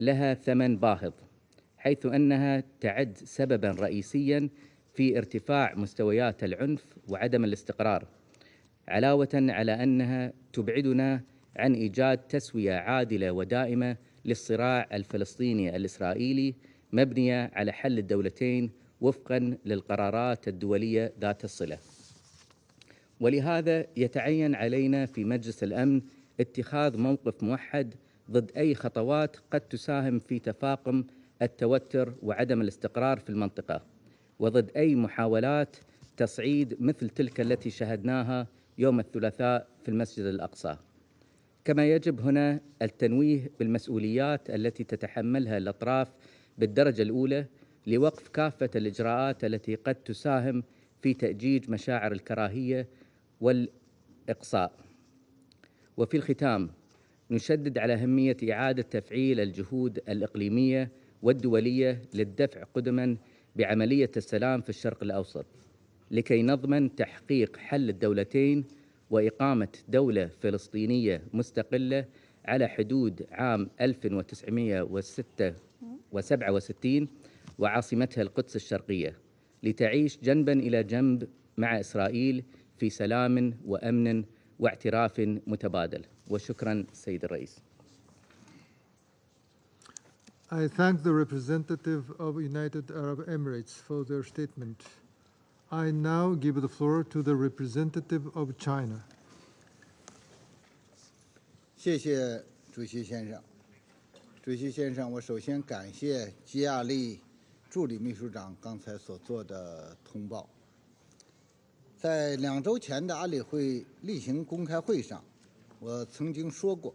لها ثمن باهظ، حيث أنها تعد سبباً رئيسياً في ارتفاع مستويات العنف وعدم الاستقرار، علاوة على أنها تبعدنا عن إيجاد تسوية عادلة ودائمة للصراع الفلسطيني الإسرائيلي مبنية على حل الدولتين وفقاً للقرارات الدولية ذات الصلة. ولهذا يتعين علينا في مجلس الأمن اتخاذ موقف موحد ضد أي خطوات قد تساهم في تفاقم التوتر وعدم الاستقرار في المنطقة، وضد أي محاولات تصعيد مثل تلك التي شهدناها يوم الثلاثاء في المسجد الأقصى. كما يجب هنا التنويه بالمسؤوليات التي تتحملها الأطراف بالدرجة الأولى لوقف كافة الإجراءات التي قد تساهم في تأجيج مشاعر الكراهية والإقصاء. وفي الختام نشدد على أهمية إعادة تفعيل الجهود الإقليمية والدولية للدفع قدما بعملية السلام في الشرق الأوسط، لكي نضمن تحقيق حل الدولتين وإقامة دولة فلسطينية مستقلة على حدود عام 1967 وعاصمتها القدس الشرقية، لتعيش جنباً إلى جنب مع إسرائيل في سلام وأمن واعتراف متبادل. وشكراً سيد الرئيس. I thank the representative of United Arab Emirates for their statement. I now give the floor to the representative of China. 谢谢主席先生。主席先生，我首先感谢吉亚利助理秘书长刚才所做的通报。在2周前的安理会例行公开会上，我曾经说过，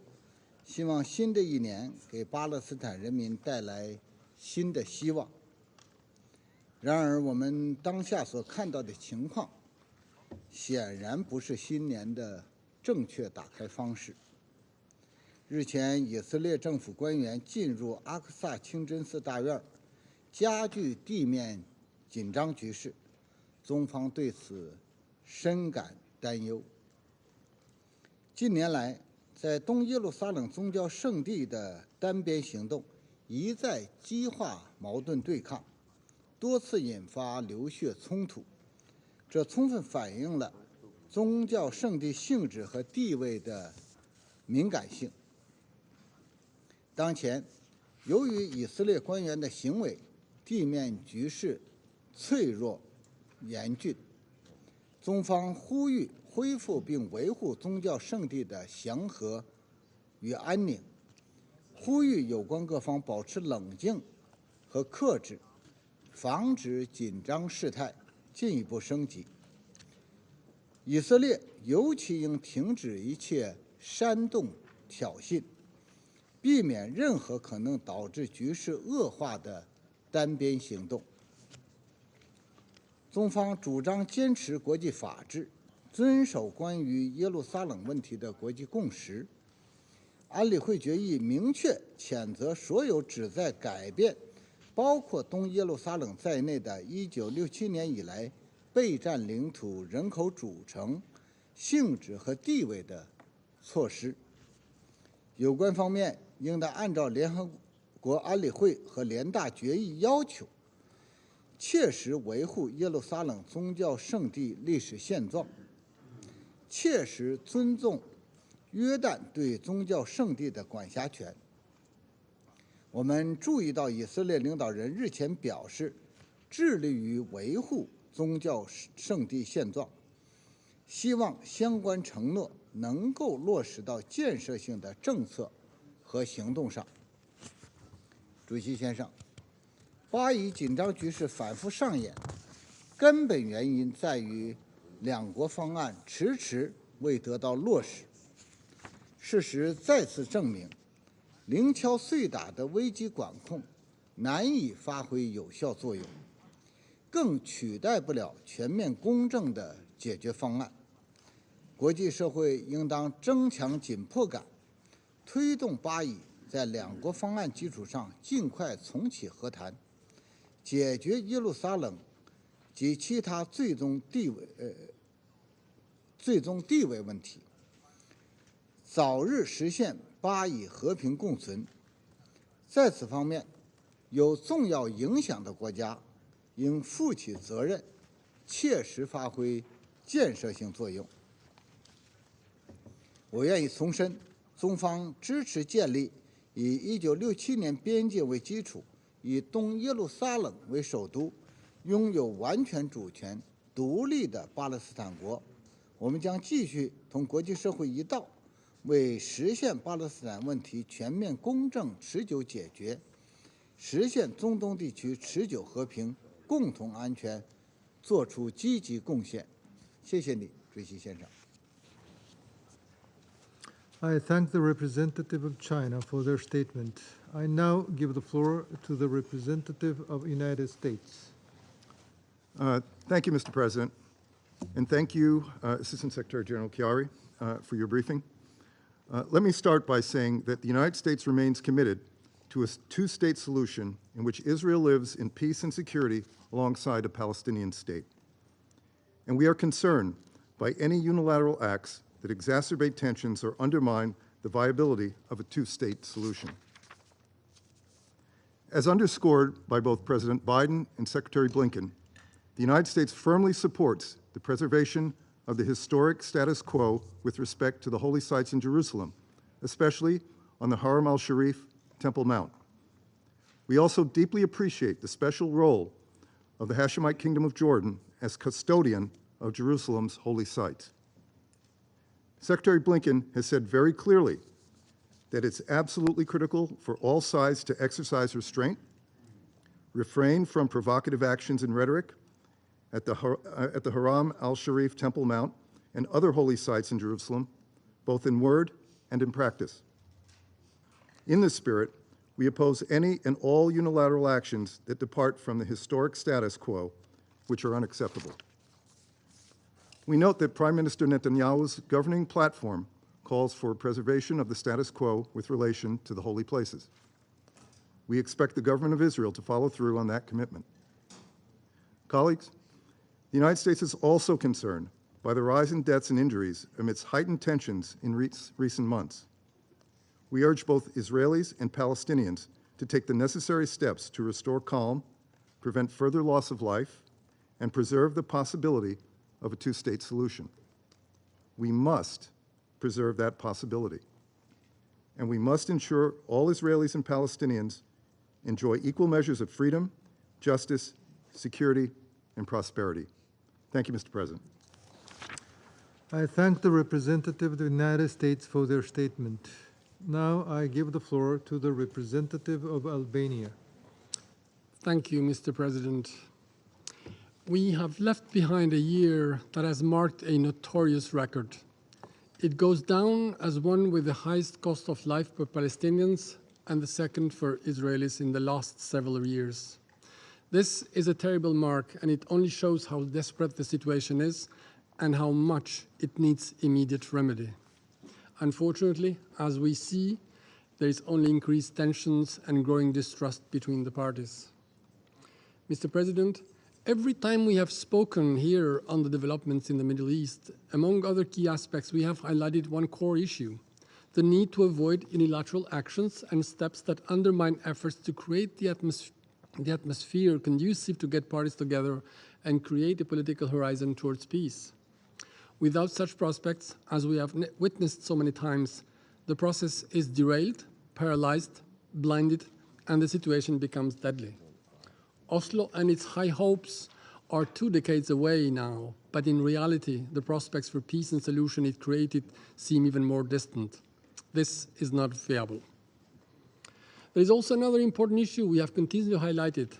希望新的一年给巴勒斯坦人民带来新的希望。然而，我们当下所看到的情况，显然不是新年的正确打开方式。日前，以色列政府官员进入阿克萨清真寺大院，加剧地面紧张局势，中方对此深感担忧。近年来，在东耶路撒冷宗教圣地的单边行动一再激化矛盾对抗，多次引发流血冲突，这充分反映了宗教圣地性质和地位的敏感性。当前，由于以色列官员的行为，地面局势脆弱严峻，中方呼吁恢复并维护宗教圣地的祥和与安宁，呼吁有关各方保持冷静和克制，防止紧张事态进一步升级。以色列尤其应停止一切煽动挑衅，避免任何可能导致局势恶化的单边行动。中方主张坚持国际法治，遵守关于耶路撒冷问题的国际共识。安理会决议明确谴责所有旨在改变包括东耶路撒冷在内的1967年以来备战领土人口组成、性质和地位的措施。有关方面应当按照联合国安理会和联大决议要求，切实维护耶路撒冷宗教圣地历史现状，切实尊重约旦对宗教圣地的管辖权。我们注意到以色列领导人日前表示，致力于维护宗教圣地现状，希望相关承诺能够落实到建设性的政策和行动上。主席先生，巴以紧张局势反复上演，根本原因在于两国方案迟迟未得到落实。事实再次证明，零敲碎打的危机管控难以发挥有效作用，更取代不了全面公正的解决方案。国际社会应当增强紧迫感，推动巴以在两国方案基础上尽快重启和谈，解决耶路撒冷及其他最终地位问题，早日实现巴以和平共存。在此方面，有重要影响的国家应负起责任，切实发挥建设性作用。我愿意重申，中方支持建立以1967年边界为基础，以东耶路撒冷为首都，拥有完全主权、独立的巴勒斯坦国。我们将继续同国际社会一道，为实现巴勒斯坦问题全面、公正、持久解决，实现中东地区持久和平、共同安全，做出积极贡献。谢谢你，主席先生。I thank the representative of China for their statement. I now give the floor to the representative of United States. Thank you, Mr. President, and thank you, Assistant Secretary General Chiari, for your briefing. Let me start by saying that the United States remains committed to a two-state solution in which Israel lives in peace and security alongside a Palestinian state. And we are concerned by any unilateral acts that exacerbate tensions or undermine the viability of a two-state solution. As underscored by both President Biden and Secretary Blinken, the United States firmly supports the preservation of the historic status quo with respect to the holy sites in Jerusalem, especially on the Haram al-Sharif Temple Mount. We also deeply appreciate the special role of the Hashemite Kingdom of Jordan as custodian of Jerusalem's holy sites. Secretary Blinken has said very clearly that it's absolutely critical for all sides to exercise restraint, refrain from provocative actions and rhetoric at the Haram al-Sharif Temple Mount and other holy sites in Jerusalem, both in word and in practice. In this spirit, we oppose any and all unilateral actions that depart from the historic status quo, which are unacceptable. We note that Prime Minister Netanyahu's governing platform calls for preservation of the status quo with relation to the holy places. We expect the government of Israel to follow through on that commitment. Colleagues, the United States is also concerned by the rise in deaths and injuries amidst heightened tensions in recent months. We urge both Israelis and Palestinians to take the necessary steps to restore calm, prevent further loss of life, and preserve the possibility of a two-state solution. We must preserve that possibility. And we must ensure all Israelis and Palestinians enjoy equal measures of freedom, justice, security, and prosperity. Thank you, Mr. President. I thank the representative of the United States for their statement. Now I give the floor to the representative of Albania. Thank you, Mr. President. We have left behind a year that has marked a notorious record. It goes down as one with the highest cost of life for Palestinians and the second for Israelis in the last several years. This is a terrible mark, and it only shows how desperate the situation is and how much it needs immediate remedy. Unfortunately, as we see, there is only increased tensions and growing distrust between the parties. Mr. President, every time we have spoken here on the developments in the Middle East, among other key aspects, we have highlighted one core issue: the need to avoid unilateral actions and steps that undermine efforts to create the atmosphere conducive to get parties together and create a political horizon towards peace. Without such prospects, as we have witnessed so many times, the process is derailed, paralyzed, blinded, and the situation becomes deadly. Oslo and its high hopes are 2 decades away now, but in reality, the prospects for peace and solution it created seem even more distant. This is not viable. There is also another important issue we have continually highlighted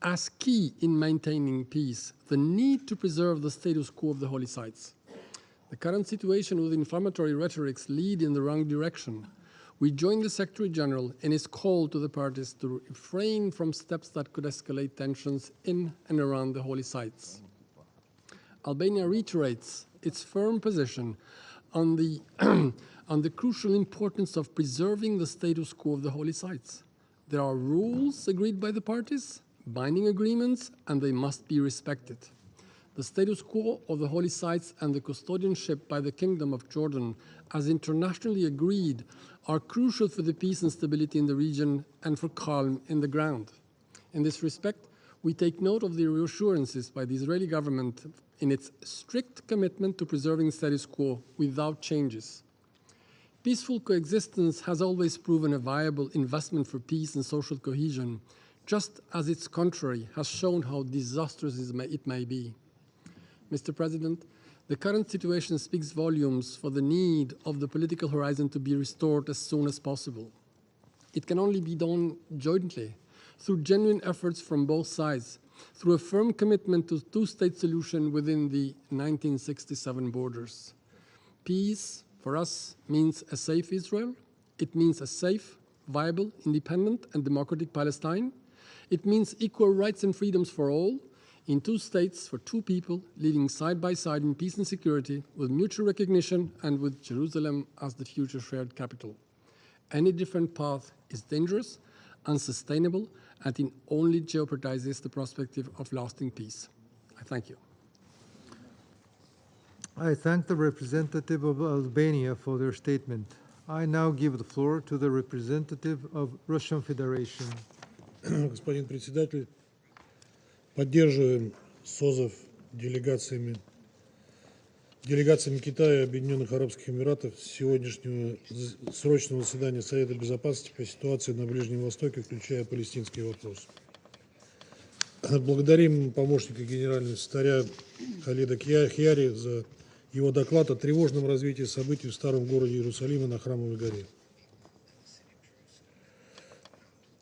as key in maintaining peace: the need to preserve the status quo of the holy sites. The current situation with inflammatory rhetorics lead in the wrong direction. We join the Secretary General in his call to the parties to refrain from steps that could escalate tensions in and around the holy sites. Albania reiterates its firm position on the, on the crucial importance of preserving the status quo of the holy sites. There are rules agreed by the parties, binding agreements, and they must be respected. The status quo of the holy sites and the custodianship by the Kingdom of Jordan, as internationally agreed, are crucial for the peace and stability in the region and for calm in the ground. In this respect, we take note of the reassurances by the Israeli government in its strict commitment to preserving the status quo without changes. Peaceful coexistence has always proven a viable investment for peace and social cohesion, just as its contrary has shown how disastrous it may be. Mr. President, the current situation speaks volumes for the need of the political horizon to be restored as soon as possible. It can only be done jointly, through genuine efforts from both sides, through a firm commitment to a two-state solution within the 1967 borders. Peace, for us, means a safe Israel. It means a safe, viable, independent, and democratic Palestine. It means equal rights and freedoms for all, in two states for two people living side by side in peace and security, with mutual recognition and with Jerusalem as the future shared capital. Any different path is dangerous, unsustainable, and it only jeopardizes the perspective of lasting peace. I thank you. I thank the representative of Albania for their statement. I now give the floor to the representative of Russian Federation. Господин председатель, поддерживаем созыв делегациями Китая и Объединенных Арабских Эмиратов сегодняшнего срочного заседания Совета Безопасности по ситуации на Ближнем Востоке, включая палестинский вопрос. Благодарим помощника генерального секретаря Халида Хьяри за его доклад о тревожном развитии событий в старом городе Иерусалима на Храмовой горе.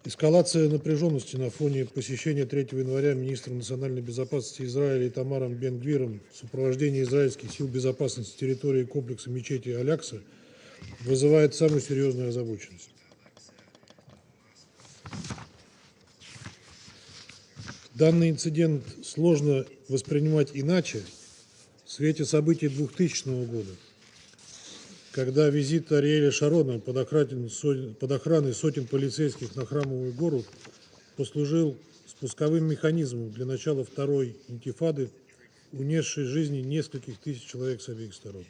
Эскалация напряженности на фоне посещения 3 января министром национальной безопасности Израиля Итамаром Бен-Гвиром в сопровождении израильских сил безопасности территории комплекса мечети Аль-Акса вызывает самую серьезную озабоченность. Данный инцидент сложно воспринимать иначе в свете событий 2000 года, когда визит Ариэля Шарона под охраной сотен полицейских на Храмовую гору послужил спусковым механизмом для начала второй интифады, унесшей жизни нескольких тысяч человек с обеих сторон.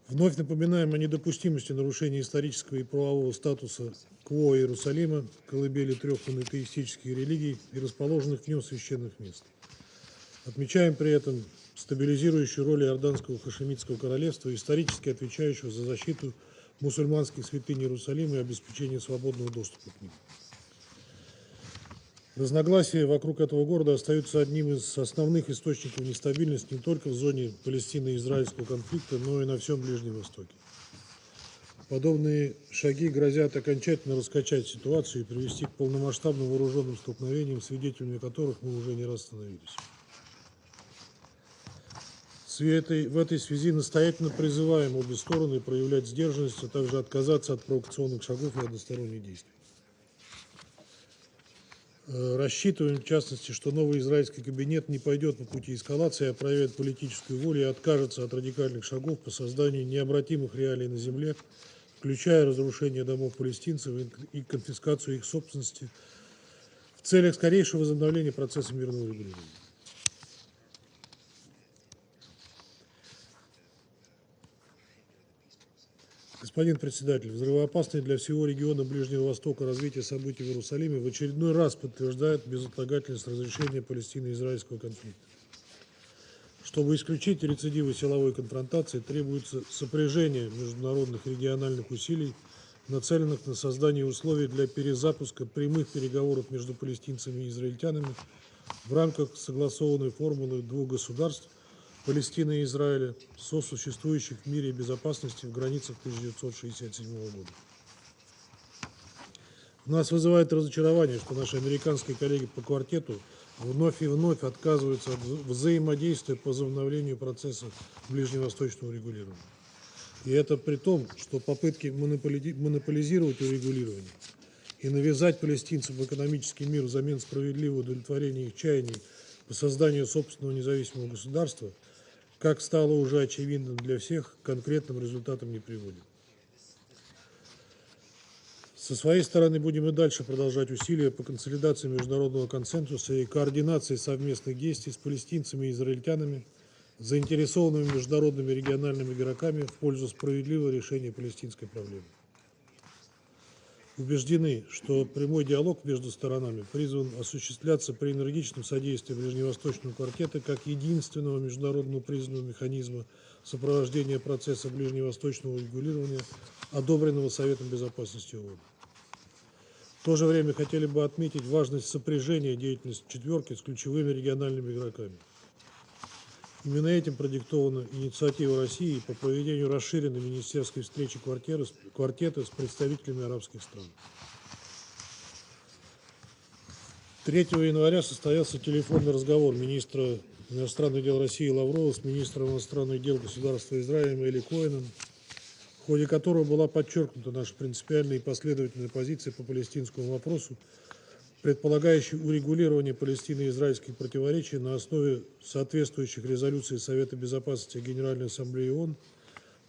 Вновь напоминаем о недопустимости нарушения исторического и правового статуса КВО Иерусалима, колыбели 3 монотеистических религий и расположенных в нем священных мест. Отмечаем при этом стабилизирующую роль Иорданского хашемитского королевства, исторически отвечающего за защиту мусульманских святынь Иерусалима и обеспечение свободного доступа к ним. Разногласия вокруг этого города остаются одним из основных источников нестабильности не только в зоне палестино-израильского конфликта, но и на всем Ближнем Востоке. Подобные шаги грозят окончательно раскачать ситуацию и привести к полномасштабным вооруженным столкновениям, свидетелями которых мы уже не раз становились. В этой связи настоятельно призываем обе стороны проявлять сдержанность, а также отказаться от провокационных шагов и односторонних действий. Рассчитываем, в частности, что новый израильский кабинет не пойдет по пути эскалации, а проявит политическую волю и откажется от радикальных шагов по созданию необратимых реалий на земле, включая разрушение домов палестинцев и конфискацию их собственности в целях скорейшего возобновления процесса мирного регулирования. Господин председатель, взрывоопасное для всего региона Ближнего Востока развитие событий в Иерусалиме в очередной раз подтверждает безотлагательность разрешения палестино-израильского конфликта. Чтобы исключить рецидивы силовой конфронтации, требуется сопряжение международных и региональных усилий, нацеленных на создание условий для перезапуска прямых переговоров между палестинцами и израильтянами в рамках согласованной формулы двух государств Палестины и Израиля, сосуществующих в мире и безопасности в границах 1967 года. Нас вызывает разочарование, что наши американские коллеги по квартету вновь и вновь отказываются от взаимодействия по возобновлению процесса ближневосточного регулирования. И это при том, что попытки монополизировать урегулирование и навязать палестинцам экономический мир взамен справедливого удовлетворения их чаяний по созданию собственного независимого государства, как стало уже очевидным для всех, к конкретным результатам не приводит. Со своей стороны будем и дальше продолжать усилия по консолидации международного консенсуса и координации совместных действий с палестинцами и израильтянами, заинтересованными международными и региональными игроками в пользу справедливого решения палестинской проблемы. Убеждены, что прямой диалог между сторонами призван осуществляться при энергичном содействии Ближневосточного квартета как единственного международного признанного механизма сопровождения процесса ближневосточного регулирования, одобренного Советом Безопасности ООН. В то же время хотели бы отметить важность сопряжения деятельности «четверки» с ключевыми региональными игроками. Именно этим продиктована инициатива России по проведению расширенной министерской встречи квартета с представителями арабских стран. 3 января состоялся телефонный разговор министра иностранных дел России Лаврова с министром иностранных дел государства Израиля Эли Коэном, в ходе которого была подчеркнута наша принципиальная и последовательная позиция по палестинскому вопросу, предполагающий урегулирование палестино-израильских противоречий на основе соответствующих резолюций Совета Безопасности Генеральной Ассамблеи ООН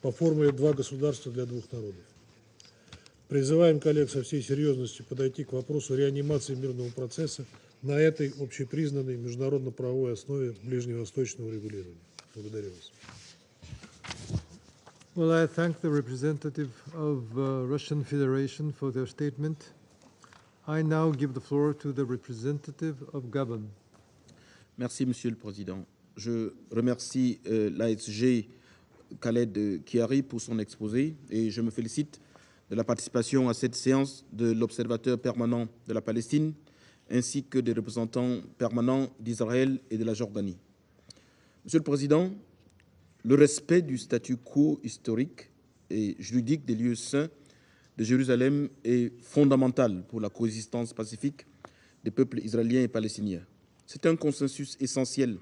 по формуле «два государства для двух народов». Призываем коллег со всей серьезностью подойти к вопросу реанимации мирного процесса на этой общепризнанной международно-правовой основе ближневосточного регулирования. Благодарю вас. Well, I thank the representative of Russian Federation for their statement. I now give the floor to the representative of Gabon. Merci, Monsieur le Président. Je remercie l'ASG Khaled Kiari pour son exposé et je me félicite de la participation à cette séance de l'Observateur permanent de la Palestine ainsi que des représentants permanents d'Israël et de la Jordanie. Monsieur le Président, le respect du statu quo historique et juridique des lieux saints de Jérusalem est fondamental pour la coexistence pacifique des peuples israéliens et palestiniens. C'est un consensus essentiel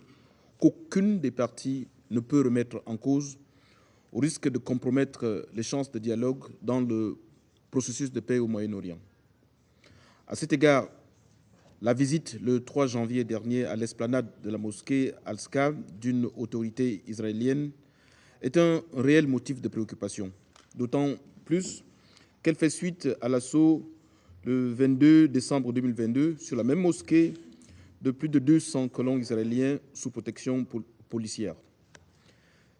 qu'aucune des parties ne peut remettre en cause au risque de compromettre les chances de dialogue dans le processus de paix au Moyen-Orient. À cet égard, la visite le 3 janvier dernier à l'esplanade de la mosquée Al-Aqsa d'une autorité israélienne est un réel motif de préoccupation, d'autant plus qu'elle fait suite à l'assaut le 22 décembre 2022 sur la même mosquée de plus de 200 colons israéliens sous protection policière.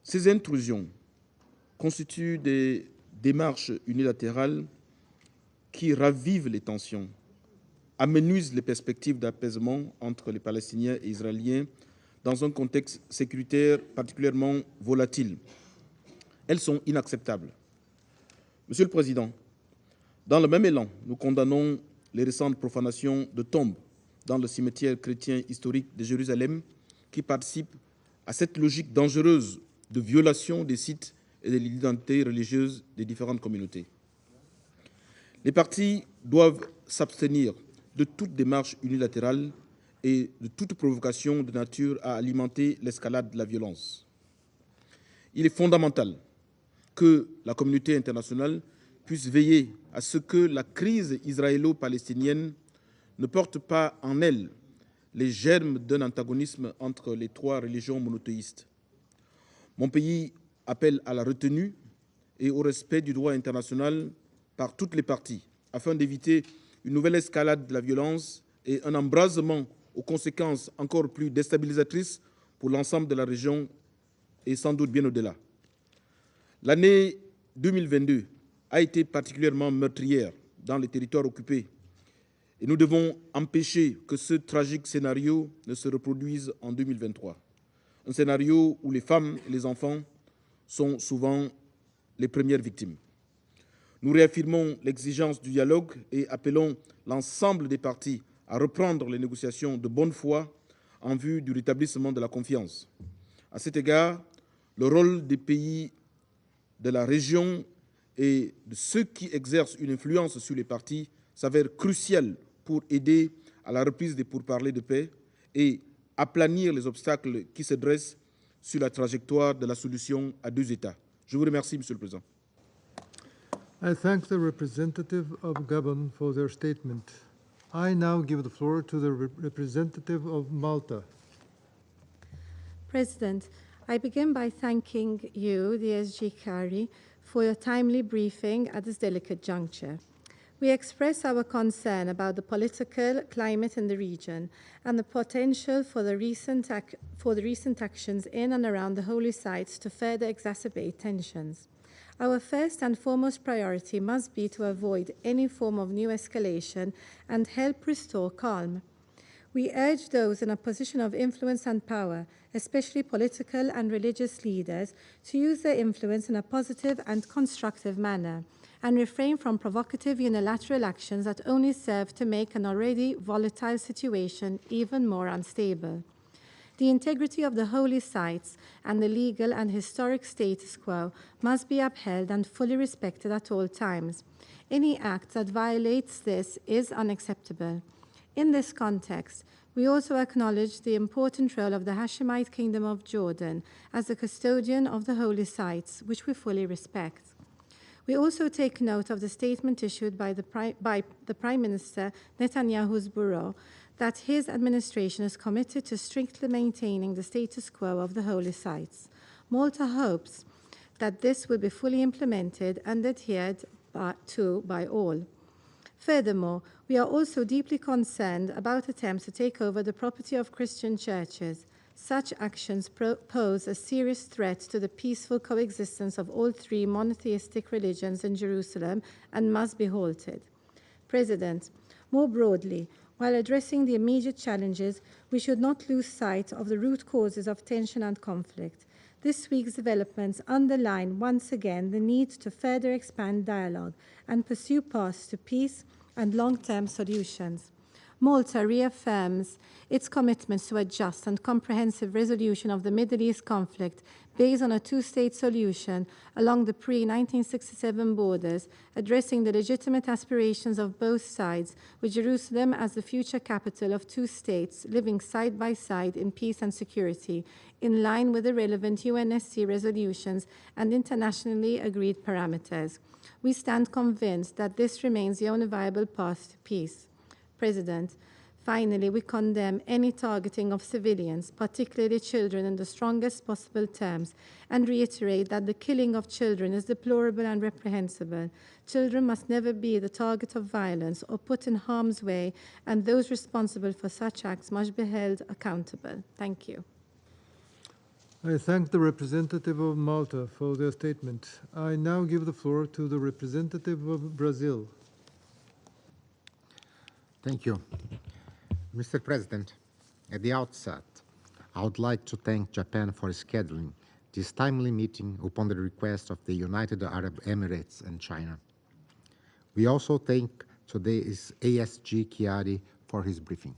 Ces intrusions constituent des démarches unilatérales qui ravivent les tensions, amenuisent les perspectives d'apaisement entre les Palestiniens et Israéliens dans un contexte sécuritaire particulièrement volatile. Elles sont inacceptables. Monsieur le Président, dans le même élan, nous condamnons les récentes profanations de tombes dans le cimetière chrétien historique de Jérusalem qui participent à cette logique dangereuse de violation des sites et de l'identité religieuse des différentes communautés. Les parties doivent s'abstenir de toute démarche unilatérale et de toute provocation de nature à alimenter l'escalade de la violence. Il est fondamental que la communauté internationale puisse veiller à ce que la crise israélo-palestinienne ne porte pas en elle les germes d'un antagonisme entre les trois religions monothéistes. Mon pays appelle à la retenue et au respect du droit international par toutes les parties, afin d'éviter une nouvelle escalade de la violence et un embrasement aux conséquences encore plus déstabilisatrices pour l'ensemble de la région et sans doute bien au-delà. L'année 2022 a été particulièrement meurtrière dans les territoires occupés et nous devons empêcher que ce tragique scénario ne se reproduise en 2023. Un scénario où les femmes et les enfants sont souvent les premières victimes. Nous réaffirmons l'exigence du dialogue et appelons l'ensemble des parties à reprendre les négociations de bonne foi en vue du rétablissement de la confiance. À cet égard, le rôle des pays de la région et de ceux qui exercent une influence sur les parties s'avère crucial pour aider à la reprise des pourparlers de paix et aplanir les obstacles qui se dressent sur la trajectoire de la solution à deux États. Je vous remercie, Monsieur le Président. I thank the representative of Gabon for their statement. I now give the floor to the representative of Malta. President, I begin by thanking you, the SG Kari, for your timely briefing at this delicate juncture. We express our concern about the political climate in the region and the potential for the recent actions in and around the holy sites to further exacerbate tensions. Our first and foremost priority must be to avoid any form of new escalation and help restore calm. We urge those in a position of influence and power, especially political and religious leaders, to use their influence in a positive and constructive manner and refrain from provocative unilateral actions that only serve to make an already volatile situation even more unstable. The integrity of the holy sites and the legal and historic status quo must be upheld and fully respected at all times. Any act that violates this is unacceptable. In this context, we also acknowledge the important role of the Hashemite Kingdom of Jordan as the custodian of the holy sites, which we fully respect. We also take note of the statement issued by the Prime Minister Netanyahu's bureau that his administration is committed to strictly maintaining the status quo of the holy sites. Malta hopes that this will be fully implemented and adhered to by all. Furthermore, we are also deeply concerned about attempts to take over the property of Christian churches. Such actions pose a serious threat to the peaceful coexistence of all three monotheistic religions in Jerusalem and must be halted. President, more broadly, while addressing the immediate challenges, we should not lose sight of the root causes of tension and conflict. This week's developments underline once again the need to further expand dialogue and pursue paths to peace and long-term solutions. Malta reaffirms its commitments to a just and comprehensive resolution of the Middle East conflict based on a two-state solution along the pre-1967 borders, addressing the legitimate aspirations of both sides, with Jerusalem as the future capital of two states living side by side in peace and security, in line with the relevant UNSC resolutions and internationally agreed parameters. We stand convinced that this remains the only viable path to peace. President, finally, we condemn any targeting of civilians, particularly children, in the strongest possible terms, and reiterate that the killing of children is deplorable and reprehensible. Children must never be the target of violence or put in harm's way, and those responsible for such acts must be held accountable. Thank you. I thank the representative of Malta for their statement. I now give the floor to the representative of Brazil. Thank you. Mr. President, at the outset, I would like to thank Japan for scheduling this timely meeting upon the request of the United Arab Emirates and China. We also thank today's ASG Chiari for his briefing.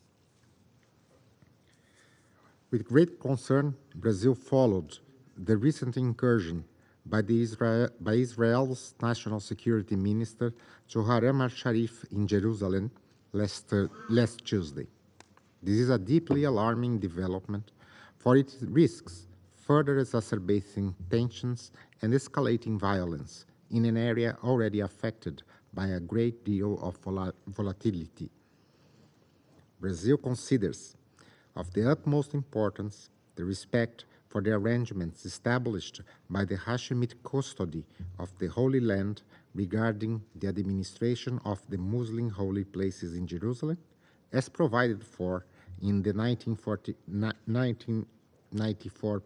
With great concern, Brazil followed the recent incursion by Israel's National Security Minister to Haram al-Sharif in Jerusalem last Tuesday. This is a deeply alarming development, for it risks further exacerbating tensions and escalating violence in an area already affected by a great deal of volatility. Brazil considers of the utmost importance the respect for the arrangements established by the Hashemite custody of the Holy Land regarding the administration of the Muslim holy places in Jerusalem, as provided for in the 1994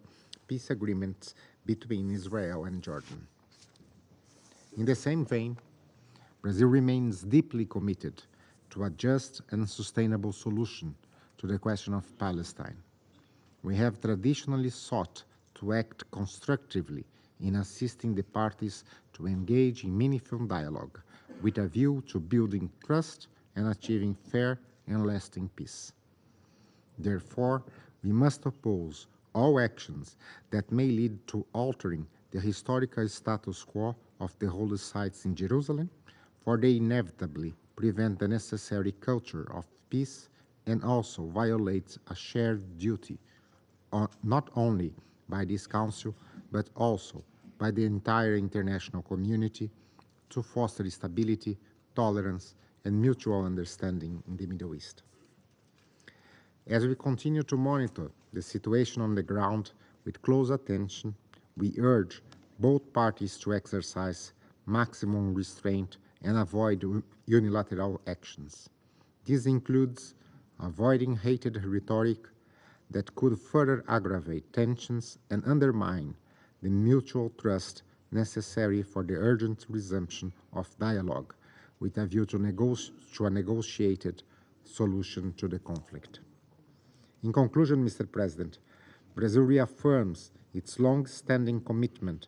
peace agreements between Israel and Jordan. In the same vein, Brazil remains deeply committed to a just and sustainable solution to the question of Palestine. We have traditionally sought to act constructively in assisting the parties to engage in meaningful dialogue with a view to building trust and achieving fair and lasting peace. Therefore, we must oppose all actions that may lead to altering the historical status quo of the holy sites in Jerusalem, for they inevitably prevent the necessary culture of peace and also violate a shared duty, not only by this Council, but also by the entire international community, to foster stability, tolerance, and mutual understanding in the Middle East. As we continue to monitor the situation on the ground with close attention, we urge both parties to exercise maximum restraint and avoid unilateral actions. This includes avoiding hated rhetoric that could further aggravate tensions and undermine the mutual trust necessary for the urgent resumption of dialogue with a view to a negotiated solution to the conflict. In conclusion, Mr. President, Brazil reaffirms its long-standing commitment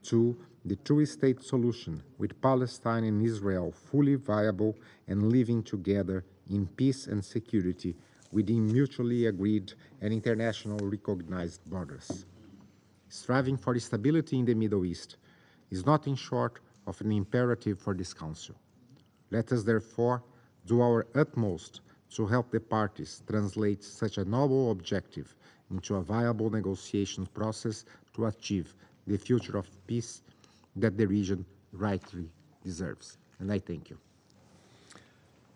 to the two-state solution, with Palestine and Israel fully viable and living together in peace and security within mutually agreed and internationally recognized borders. Striving for stability in the Middle East is nothing short of an imperative for this Council. Let us therefore do our utmost to help the parties translate such a noble objective into a viable negotiation process to achieve the future of peace that the region rightly deserves. And I thank you.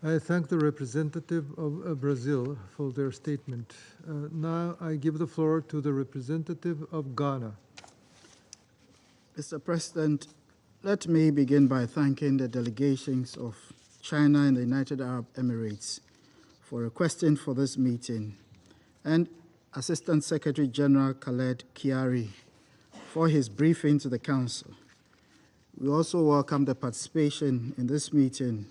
I thank the representative of Brazil for their statement. Now I give the floor to the representative of Ghana. Mr. President, let me begin by thanking the delegations of China and the United Arab Emirates for requesting for this meeting, and Assistant Secretary General Khaled Kiari for his briefing to the Council. We also welcome the participation in this meeting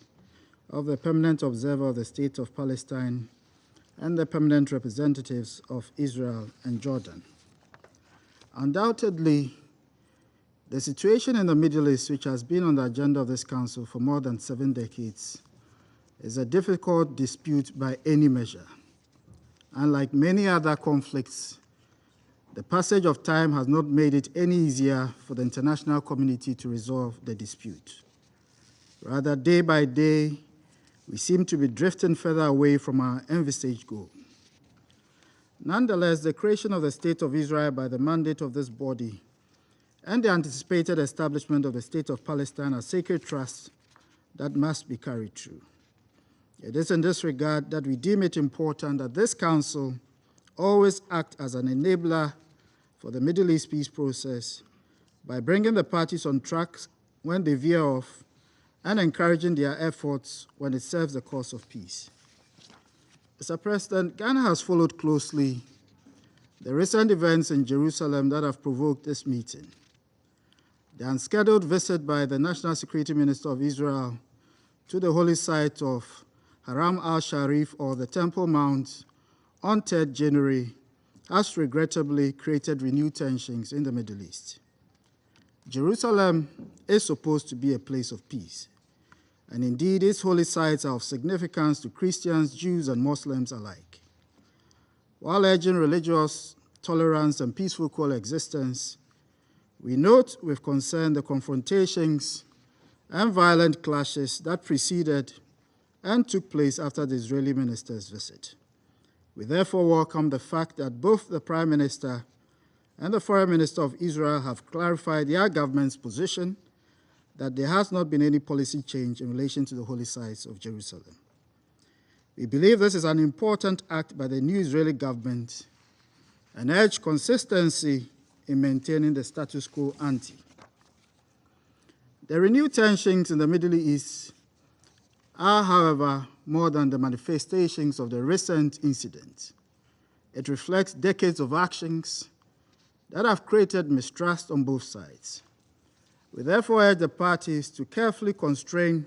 of the Permanent Observer of the State of Palestine and the permanent representatives of Israel and Jordan. Undoubtedly, the situation in the Middle East, which has been on the agenda of this Council for more than 7 decades, is a difficult dispute by any measure. Unlike many other conflicts, the passage of time has not made it any easier for the international community to resolve the dispute. Rather, day by day, we seem to be drifting further away from our envisaged goal. Nonetheless, the creation of the State of Israel by the mandate of this body and the anticipated establishment of the State of Palestine are sacred trusts that must be carried through. It is in this regard that we deem it important that this Council always act as an enabler for the Middle East peace process by bringing the parties on track when they veer off and encouraging their efforts when it serves the cause of peace. Mr. President, Ghana has followed closely the recent events in Jerusalem that have provoked this meeting. The unscheduled visit by the National Security Minister of Israel to the holy site of Haram al-Sharif, or the Temple Mount, on 3rd January has regrettably created renewed tensions in the Middle East. Jerusalem is supposed to be a place of peace, and indeed its holy sites are of significance to Christians, Jews, and Muslims alike. While urging religious tolerance and peaceful coexistence, we note with concern the confrontations and violent clashes that preceded and took place after the Israeli minister's visit. We therefore welcome the fact that both the Prime Minister and the Foreign Minister of Israel have clarified their government's position that there has not been any policy change in relation to the holy sites of Jerusalem. We believe this is an important act by the new Israeli government and urge consistency in maintaining the status quo ante. The renewed tensions in the Middle East are, however, more than the manifestations of the recent incident. It reflects decades of actions that have created mistrust on both sides. We therefore urge the parties to carefully constrain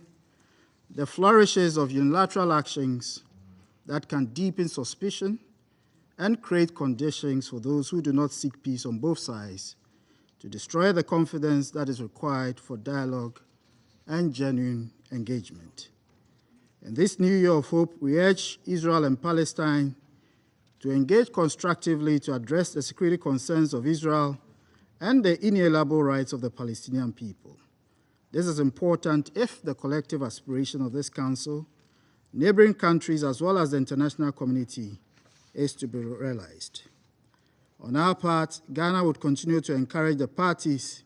the flourishes of unilateral actions that can deepen suspicion and create conditions for those who do not seek peace on both sides to destroy the confidence that is required for dialogue and genuine engagement. In this new year of hope, we urge Israel and Palestine to engage constructively to address the security concerns of Israel and the inalienable rights of the Palestinian people. This is important if the collective aspiration of this Council, neighboring countries, as well as the international community is to be realized. On our part, Ghana would continue to encourage the parties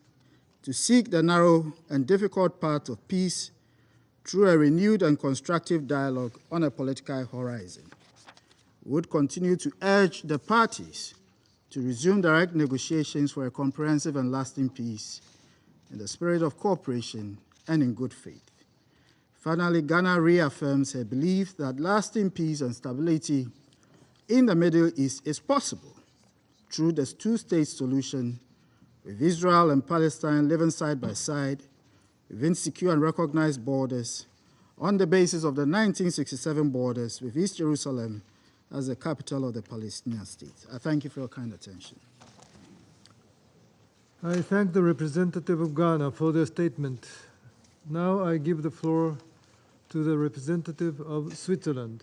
to seek the narrow and difficult path of peace through a renewed and constructive dialogue on a political horizon. We would continue to urge the parties to resume direct negotiations for a comprehensive and lasting peace in the spirit of cooperation and in good faith. Finally, Ghana reaffirms her belief that lasting peace and stability in the Middle East is possible through the two-state solution, with Israel and Palestine living side by side within secure and recognized borders on the basis of the 1967 borders, with East Jerusalem as the capital of the Palestinian state. I thank you for your kind attention. I thank the representative of Ghana for their statement. Now I give the floor to the representative of Switzerland.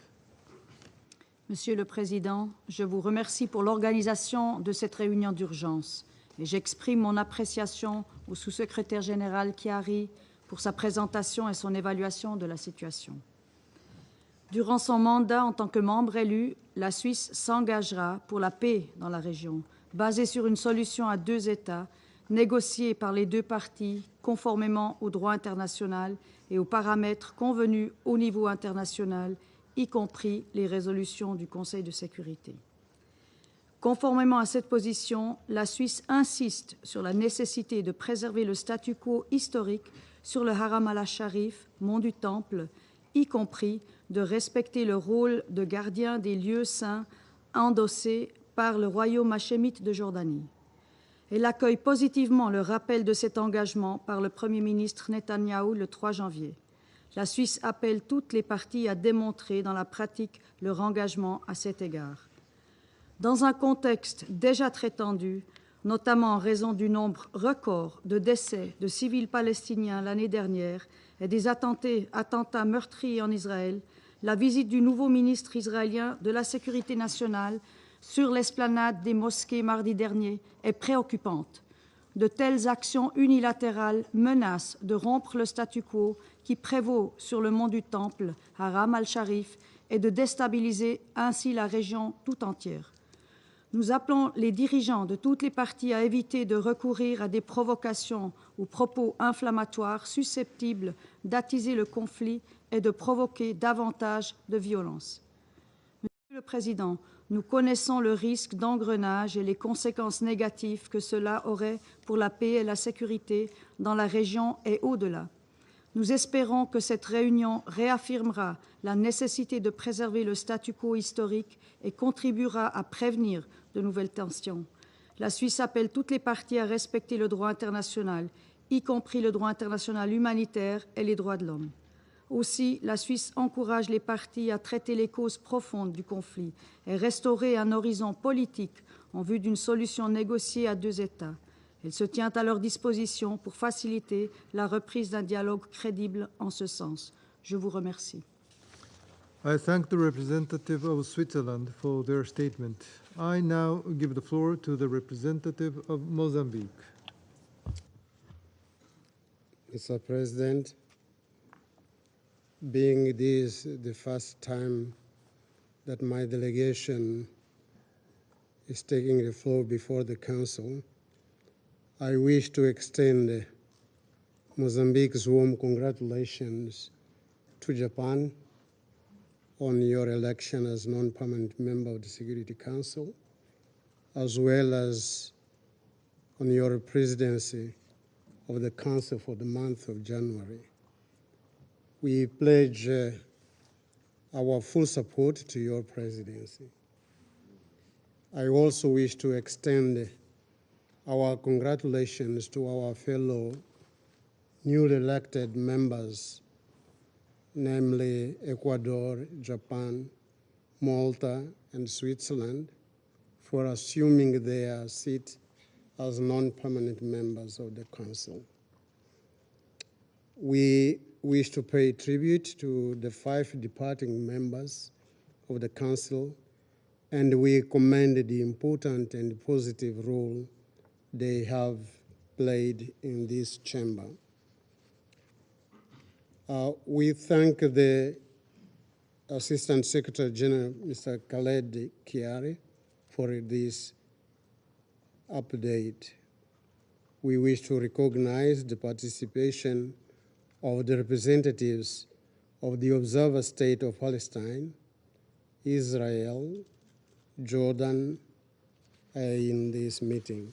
Monsieur le Président, je vous remercie pour l'organisation de cette réunion d'urgence et j'exprime mon appréciation au sous-secrétaire général Chiari pour sa présentation et son évaluation de la situation. Durant son mandat en tant que membre élu, la Suisse s'engagera pour la paix dans la région, basée sur une solution à deux États, négociée par les deux parties conformément au droit international et aux paramètres convenus au niveau international, y compris les résolutions du Conseil de sécurité. Conformément à cette position, la Suisse insiste sur la nécessité de préserver le statu quo historique sur le Haram al-Sharif, mont du Temple, y compris de respecter le rôle de gardien des lieux saints endossé par le royaume hachémite de Jordanie. Elle accueille positivement le rappel de cet engagement par le Premier ministre Netanyahou le 3 janvier. La Suisse appelle toutes les parties à démontrer dans la pratique leur engagement à cet égard. Dans un contexte déjà très tendu, notamment en raison du nombre record de décès de civils palestiniens l'année dernière et des attentats meurtriers en Israël, la visite du nouveau ministre israélien de la Sécurité nationale sur l'esplanade des mosquées mardi dernier est préoccupante. De telles actions unilatérales menacent de rompre le statu quo qui prévaut sur le mont du Temple, Haram al-Sharif, et de déstabiliser ainsi la région tout entière. Nous appelons les dirigeants de toutes les parties à éviter de recourir à des provocations ou propos inflammatoires susceptibles d'attiser le conflit et de provoquer davantage de violence. Monsieur le Président, nous connaissons le risque d'engrenage et les conséquences négatives que cela aurait pour la paix et la sécurité dans la région et au-delà. Nous espérons que cette réunion réaffirmera la nécessité de préserver le statu quo historique et contribuera à prévenir de nouvelles tensions. La Suisse appelle toutes les parties à respecter le droit international, y compris le droit international humanitaire et les droits de l'homme. Aussi, la Suisse encourage les parties à traiter les causes profondes du conflit et restaurer un horizon politique en vue d'une solution négociée à deux États. Elle se tient à leur disposition pour faciliter la reprise d'un dialogue crédible en ce sens. Je vous remercie. I thank the representative of Switzerland for their statement. I now give the floor to the representative of Mozambique. Mr. President, being this the first time that my delegation is taking the floor before the Council, I wish to extend Mozambique's warm congratulations to Japan on your election as non-permanent member of the Security Council, as well as on your presidency of the Council for the month of January. We pledge our full support to your presidency. I also wish to extend our congratulations to our fellow newly elected members, namely Ecuador, Japan, Malta, and Switzerland, for assuming their seat as non-permanent members of the Council. We wish to pay tribute to the 5 departing members of the Council, and we commend the important and positive role they have played in this chamber. We thank the Assistant Secretary General, Mr. Khaled Chiari, for this update. We wish to recognize the participation of the representatives of the observer state of Palestine, Israel, Jordan, in this meeting.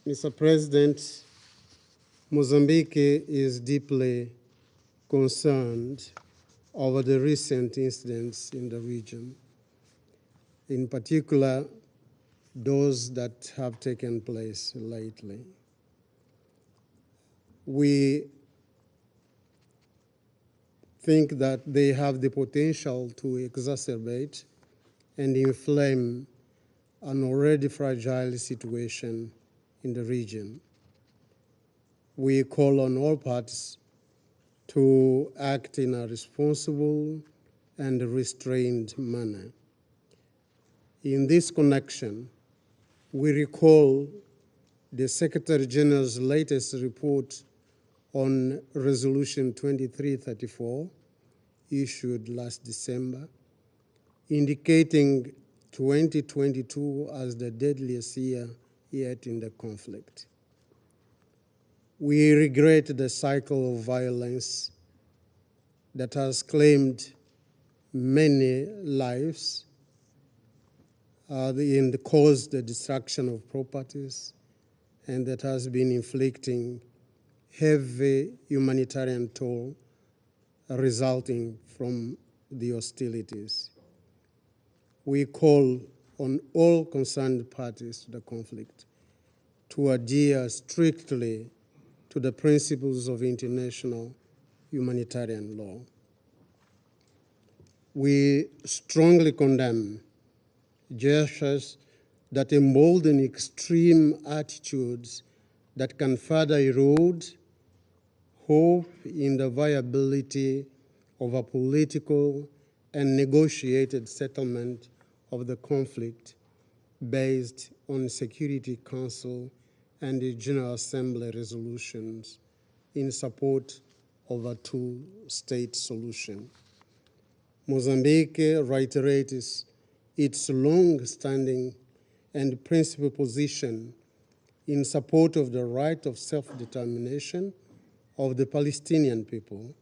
Mr. President, Mozambique is deeply concerned over the recent incidents in the region, in particular those that have taken place lately. We think that they have the potential to exacerbate and inflame an already fragile situation in the region. We call on all parties to act in a responsible and restrained manner. In this connection, we recall the Secretary General's latest report on Resolution 2334, issued last December, indicating 2022 as the deadliest year yet in the conflict. We regret the cycle of violence that has claimed many lives and caused the destruction of properties, and that has been inflicting heavy humanitarian toll resulting from the hostilities. We call on all concerned parties to the conflict to adhere strictly to the principles of international humanitarian law. We strongly condemn gestures that embolden extreme attitudes that can further erode hope in the viability of a political and negotiated settlement of the conflict based on Security Council and the General Assembly resolutions in support of a two-state solution. Mozambique reiterates its long-standing and principal position in support of the right of self-determination of the Palestinian people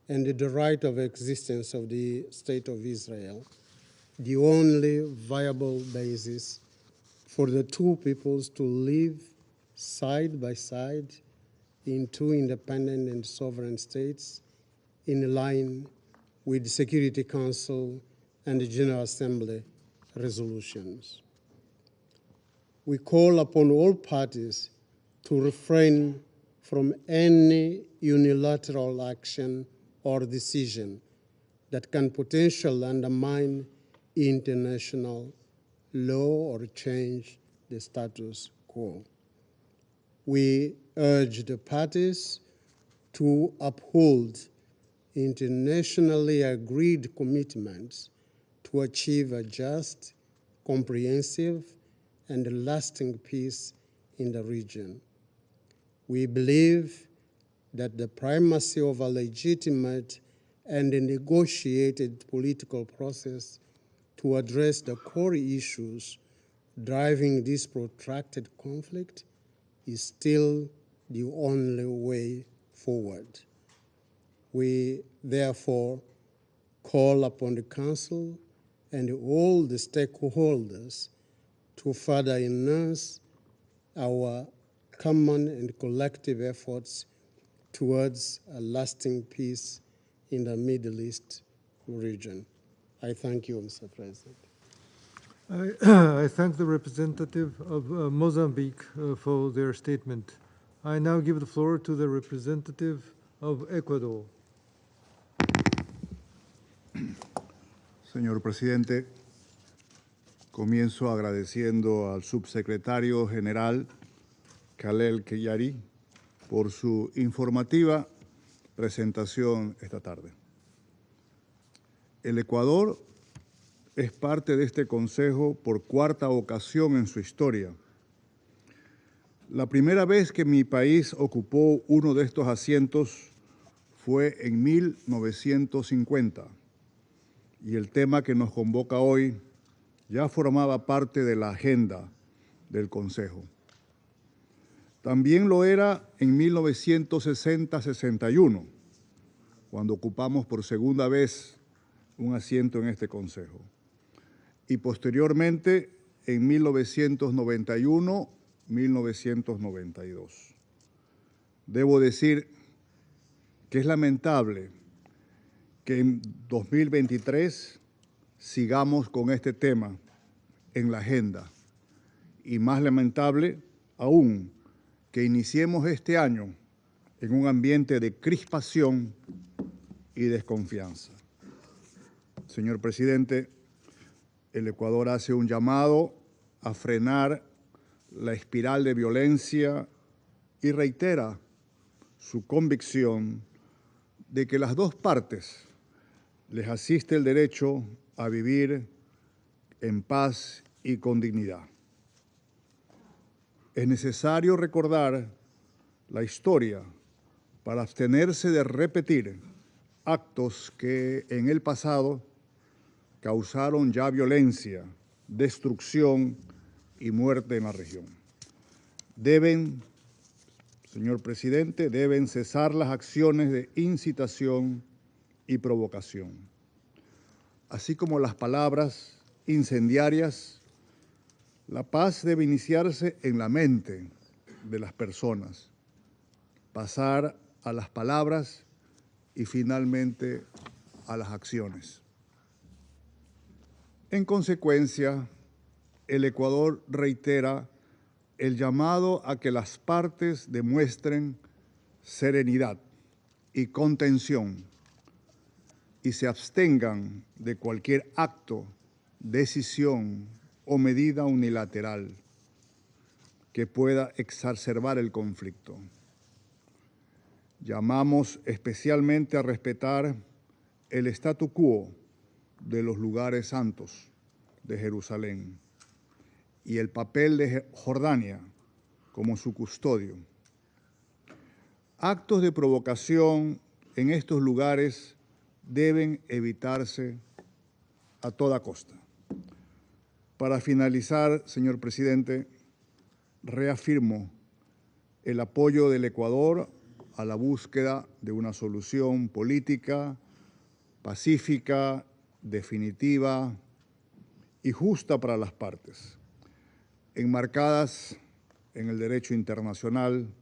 and the right of existence of the State of Israel, the only viable basis for the two peoples to live side by side in two independent and sovereign states in line with the Security Council and the General Assembly resolutions. We call upon all parties to refrain from any unilateral action or decision that can potentially undermine international law or change the status quo. We urge the parties to uphold internationally agreed commitments to achieve a just, comprehensive, and lasting peace in the region. We believe that the primacy of a legitimate and a negotiated political process to address the core issues driving this protracted conflict is still the only way forward. We therefore call upon the Council and all the stakeholders to further enhance our common and collective efforts towards a lasting peace in the Middle East region. I thank you, Mr. President. I thank the representative of Mozambique for their statement. I now give the floor to the representative of Ecuador. Señor presidente, comienzo agradeciendo al subsecretario general Khalel Keyari por su informativa presentación esta tarde. El Ecuador es parte de este Consejo por cuarta ocasión en su historia. La primera vez que mi país ocupó uno de estos asientos fue en 1950, y el tema que nos convoca hoy ya formaba parte de la agenda del Consejo. También lo era en 1960-61, cuando ocupamos por segunda vez un asiento en este Consejo, y posteriormente en 1991-1992. Debo decir que es lamentable que en 2023 sigamos con este tema en la agenda y más lamentable aún que iniciemos este año en un ambiente de crispación y desconfianza. Señor presidente, el Ecuador hace un llamado a frenar la espiral de violencia y reitera su convicción de que las dos partes les asiste el derecho a vivir en paz y con dignidad. Es necesario recordar la historia para abstenerse de repetir actos que en el pasado causaron ya violencia, destrucción y muerte en la región. Señor presidente, deben cesar las acciones de incitación y provocación, así como las palabras incendiarias. La paz debe iniciarse en la mente de las personas, pasar a las palabras y finalmente a las acciones. En consecuencia, el Ecuador reitera el llamado a que las partes demuestren serenidad y contención y se abstengan de cualquier acto, decisión o medida unilateral que pueda exacerbar el conflicto. Llamamos especialmente a respetar el statu quo de los lugares santos de Jerusalén y el papel de Jordania como su custodio. Actos de provocación en estos lugares deben evitarse a toda costa. Para finalizar, señor presidente, reafirmo el apoyo del Ecuador a la búsqueda de una solución política, pacífica, definitiva y justa para las partes, enmarcadas en el derecho internacional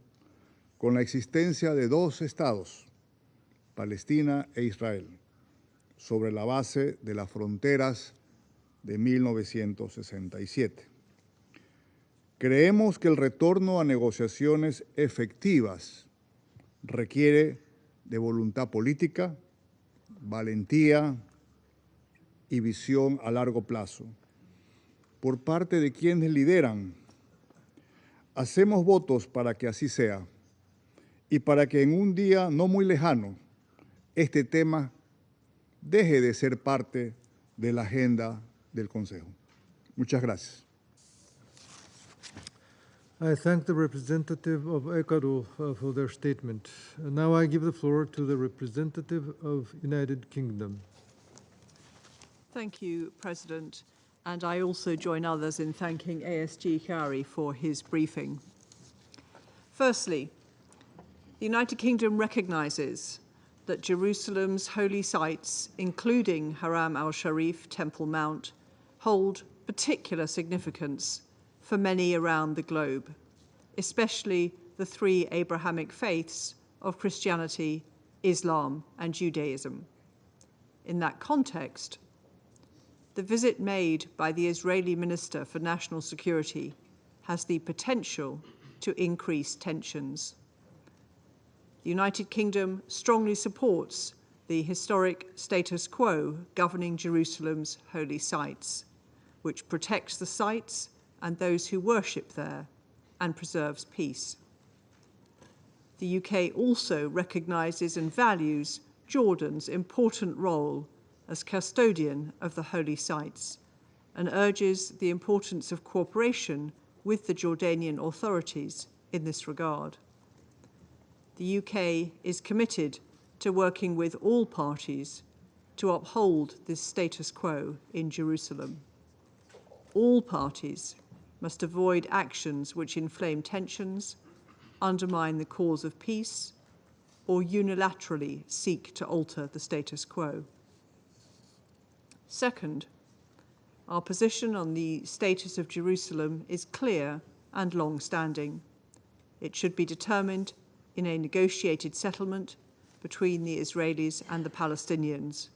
con la existencia de dos estados, Palestina e Israel, sobre la base de las fronteras de 1967. Creemos que el retorno a negociaciones efectivas requiere de voluntad política, valentía y visión a largo plazo por parte de quienes lideran. Hacemos votos para que así sea y para que en un día no muy lejano este tema deje de ser parte de la agenda del Consejo. Muchas gracias. I thank the representative of Ecuador for their statement. Now I give the floor to the representative of United Kingdom. Thank you, President. And I also join others in thanking ASG Khari for his briefing. Firstly, the United Kingdom recognises that Jerusalem's holy sites, including Haram al-Sharif, Temple Mount, hold particular significance for many around the globe, especially the three Abrahamic faiths of Christianity, Islam, and Judaism. In that context, the visit made by the Israeli Minister for National Security has the potential to increase tensions. The United Kingdom strongly supports the historic status quo governing Jerusalem's holy sites, which protects the sites and those who worship there and preserves peace. The UK also recognises and values Jordan's important role as custodian of the holy sites and urges the importance of cooperation with the Jordanian authorities in this regard. The UK is committed to working with all parties to uphold this status quo in Jerusalem. All parties must avoid actions which inflame tensions, undermine the cause of peace, or unilaterally seek to alter the status quo. Second, our position on the status of Jerusalem is clear and long-standing. It should be determined in a negotiated settlement between the Israelis and the Palestinians,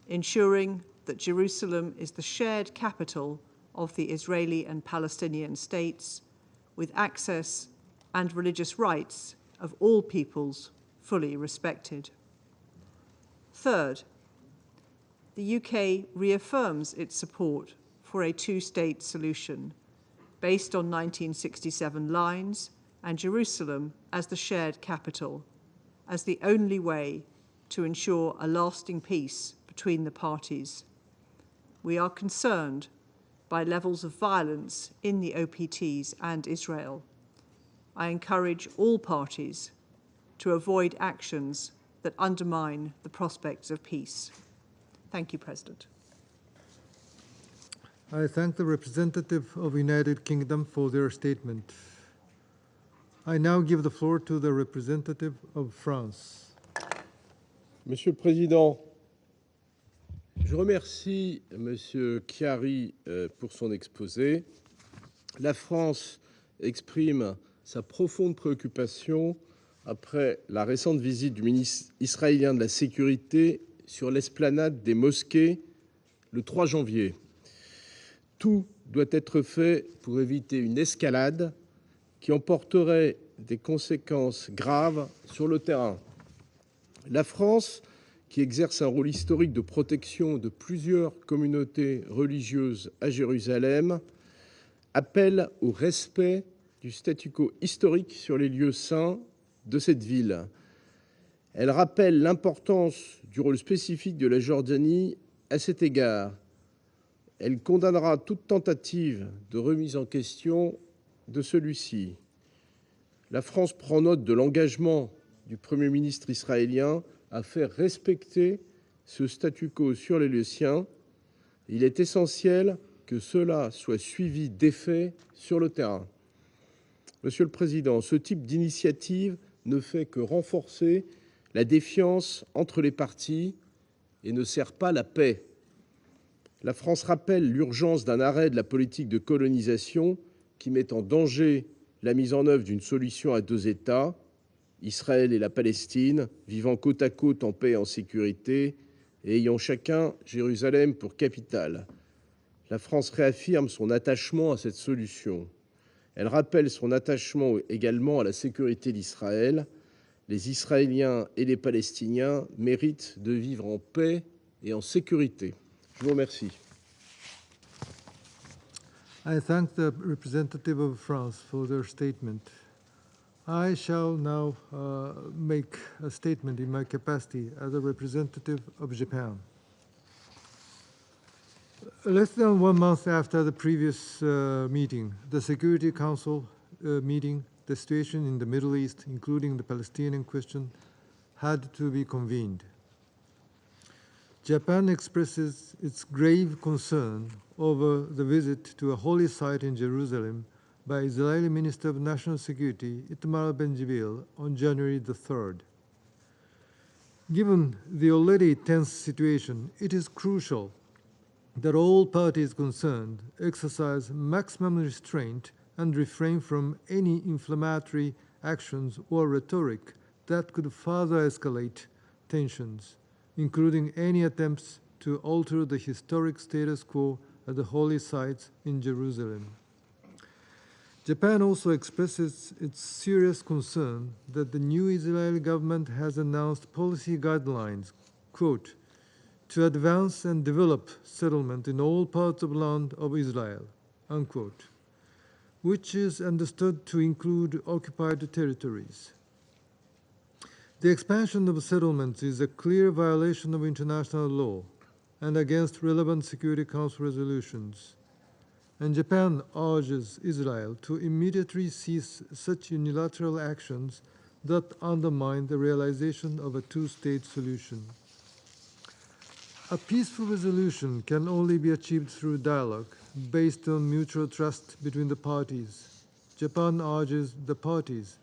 ensuring that Jerusalem is the shared capital of the Israeli and Palestinian states, with access and religious rights of all peoples fully respected. Third, the UK reaffirms its support for a two-state solution based on 1967 lines and Jerusalem as the shared capital, as the only way to ensure a lasting peace between the parties. We are concerned by levels of violence in the OPTs and Israel. I encourage all parties to avoid actions that undermine the prospects of peace. Thank you, President. I thank the representative of United Kingdom for their statement. I now give the floor to the representative of France. Monsieur le Président, je remercie Monsieur Chiari pour son exposé. La France exprime sa profonde préoccupation après la récente visite du ministre israélien de la Sécurité sur l'esplanade des mosquées le 3 janvier. Tout doit être fait pour éviter une escalade qui emporterait des conséquences graves sur le terrain. La France, qui exerce un rôle historique de protection de plusieurs communautés religieuses à Jérusalem, appelle au respect du statu quo historique sur les lieux saints de cette ville. Elle rappelle l'importance du rôle spécifique de la Jordanie à cet égard. Elle condamnera toute tentative de remise en question de celui-ci. La France prend note de l'engagement du Premier ministre israélien à faire respecter ce statu quo sur les lieux saints. Il est essentiel que cela soit suivi d'effets sur le terrain. Monsieur le Président, ce type d'initiative ne fait que renforcer la défiance entre les parties et ne sert pas la paix. La France rappelle l'urgence d'un arrêt de la politique de colonisation qui met en danger la mise en œuvre d'une solution à deux États, Israël et la Palestine, vivant côte à côte en paix et en sécurité, et ayant chacun Jérusalem pour capitale. La France réaffirme son attachement à cette solution. Elle rappelle son attachement également à la sécurité d'Israël. Les Israéliens et les Palestiniens méritent de vivre en paix et en sécurité. Je vous remercie. I thank the representative of France for their statement. I shall now make a statement in my capacity as a representative of Japan. Less than 1 month after the previous meeting, the Security Council meeting, the situation in the Middle East, including the Palestinian question, had to be convened. Japan expresses its grave concern over the visit to a holy site in Jerusalem by Israeli Minister of National Security Itamar Ben-Gvir on January the 3rd. Given the already tense situation, it is crucial that all parties concerned exercise maximum restraint and refrain from any inflammatory actions or rhetoric that could further escalate tensions, including any attempts to alter the historic status quo at the holy sites in Jerusalem. Japan also expresses its serious concern that the new Israeli government has announced policy guidelines, quote, to advance and develop settlement in all parts of land of Israel, unquote, which is understood to include occupied territories. The expansion of settlements is a clear violation of international law and against relevant Security Council resolutions, and Japan urges Israel to immediately cease such unilateral actions that undermine the realization of a two-state solution. A peaceful resolution can only be achieved through dialogue based on mutual trust between the parties. Japan urges the parties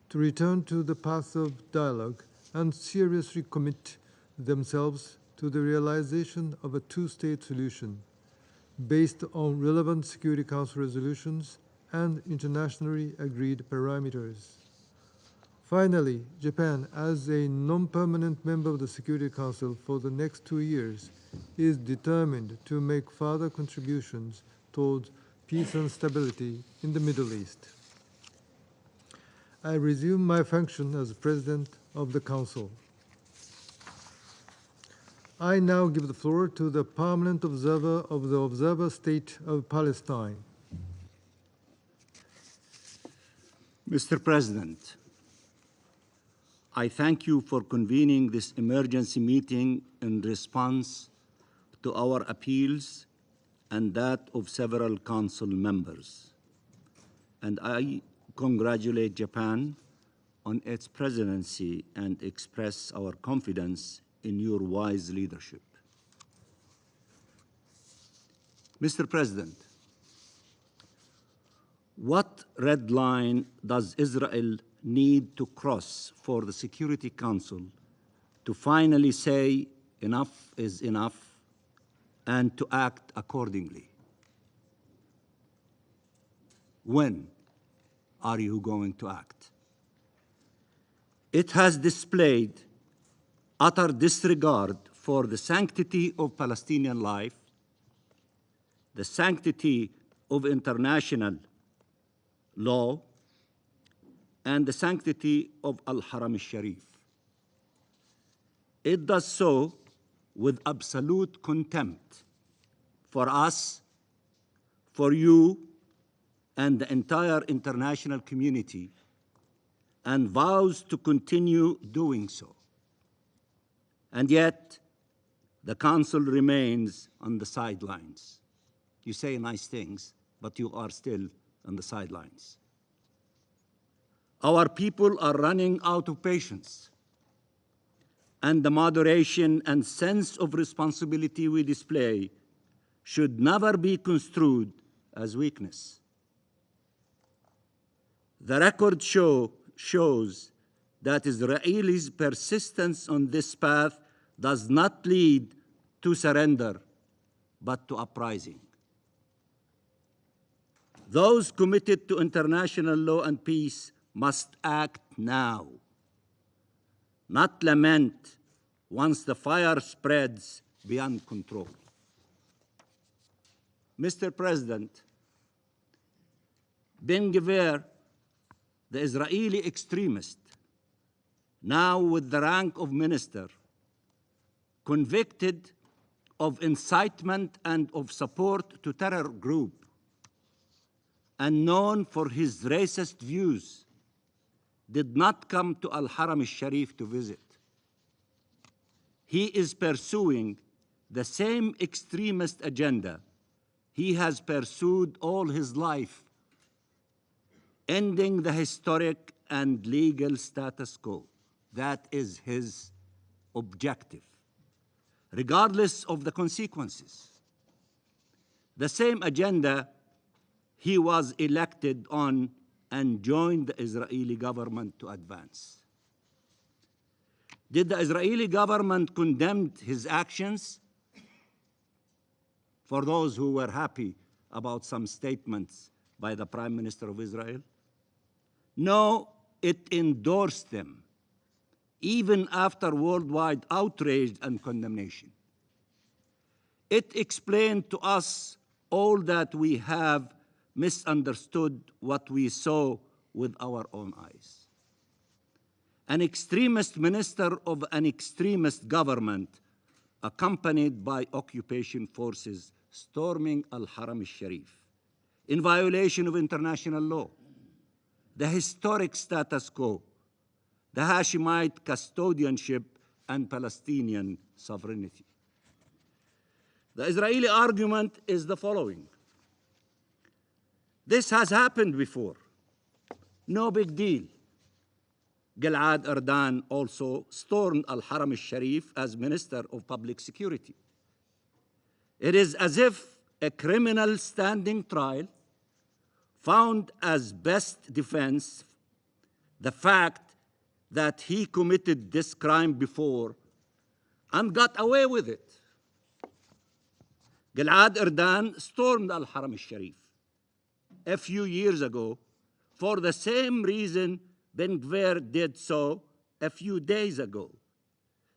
to return to the path of dialogue and seriously commit themselves to the realization of a two-state solution based on relevant Security Council resolutions and internationally agreed parameters. Finally, Japan, as a non-permanent member of the Security Council for the next 2 years, is determined to make further contributions towards peace and stability in the Middle East. I resume my function as President of the Council. I now give the floor to the permanent observer of the Observer State of Palestine. Mr. President, I thank you for convening this emergency meeting in response to our appeals and that of several Council members. And I congratulate Japan on its presidency and express our confidence in your wise leadership. Mr. President, what red line does Israel need to cross for the Security Council to finally say enough is enough and to act accordingly? When are you going to act? It has displayed utter disregard for the sanctity of Palestinian life, the sanctity of international law, and the sanctity of Al-Haram al-Sharif. It does so with absolute contempt for us, for you, and the entire international community, and vows to continue doing so. And yet, the Council remains on the sidelines. You say nice things, but you are still on the sidelines. Our people are running out of patience, and the moderation and sense of responsibility we display should never be construed as weakness. The record shows that Israelis' persistence on this path does not lead to surrender, but to uprising. Those committed to international law and peace must act now, not lament once the fire spreads beyond control. Mr. President, Ben Gvir, the Israeli extremist, now with the rank of minister, convicted of incitement and of support to terror group, and known for his racist views, did not come to Al-Haram al-Sharif to visit. He is pursuing the same extremist agenda he has pursued all his life, ending the historic and legal status quo. That is his objective, regardless of the consequences. The same agenda he was elected on and joined the Israeli government to advance. Did the Israeli government condemn his actions? For those who were happy about some statements by the Prime Minister of Israel? No, it endorsed them, even after worldwide outrage and condemnation. It explained to us all that we have misunderstood what we saw with our own eyes. An extremist minister of an extremist government, accompanied by occupation forces, storming Al-Haram al-Sharif, in violation of international law, the historic status quo, the Hashemite custodianship, and Palestinian sovereignty. The Israeli argument is the following: this has happened before. No big deal. Gilad Erdan also stormed Al-Haram al-Sharif as Minister of Public Security. It is as if a criminal standing trial found as best defense the fact that he committed this crime before and got away with it. Gilad Erdan stormed Al-Haram al-Sharif a few years ago for the same reason Ben Gvir did so a few days ago.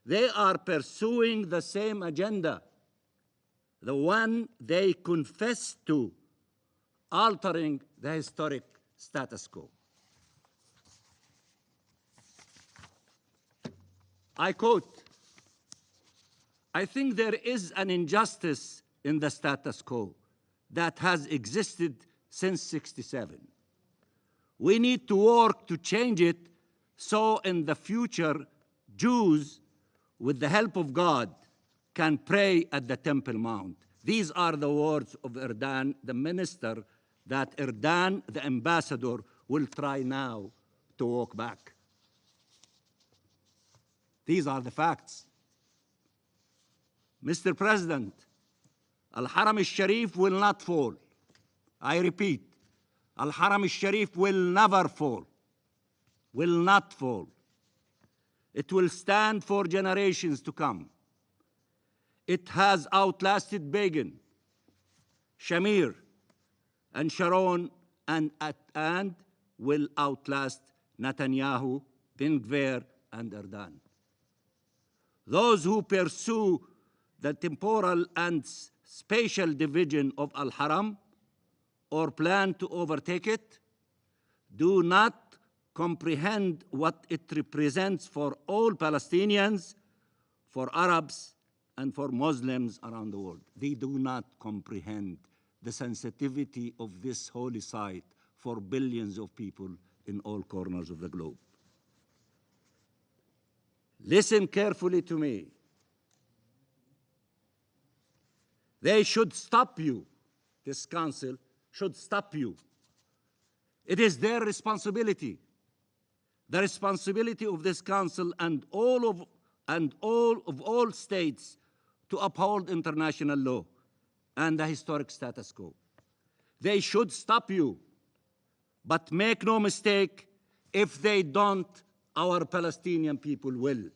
They are pursuing the same agenda, the one they confessed to, altering the historic status quo. I quote, "I think there is an injustice in the status quo that has existed since '67. We need to work to change it so in the future, Jews, with the help of God, can pray at the Temple Mount." These are the words of Erdogan, the minister, that Erdogan, the ambassador, will try now to walk back. These are the facts. Mr. President, Al-Haram al-Sharif will not fall. I repeat, Al-Haram al-Sharif will never fall, will not fall. It will stand for generations to come. It has outlasted Begin, Shamir, and Sharon, and will outlast Netanyahu, Ben Gvir, and Erdogan. Those who pursue the temporal and spatial division of Al-Haram or plan to overtake it do not comprehend what it represents for all Palestinians, for Arabs, and for Muslims around the world. They do not comprehend the sensitivity of this holy site for billions of people in all corners of the globe. Listen carefully to me. They should stop you. This council should stop you. It is their responsibility, the responsibility of this council and all states to uphold international law and the historic status quo. They should stop you, but make no mistake, if they don't, our Palestinian people will.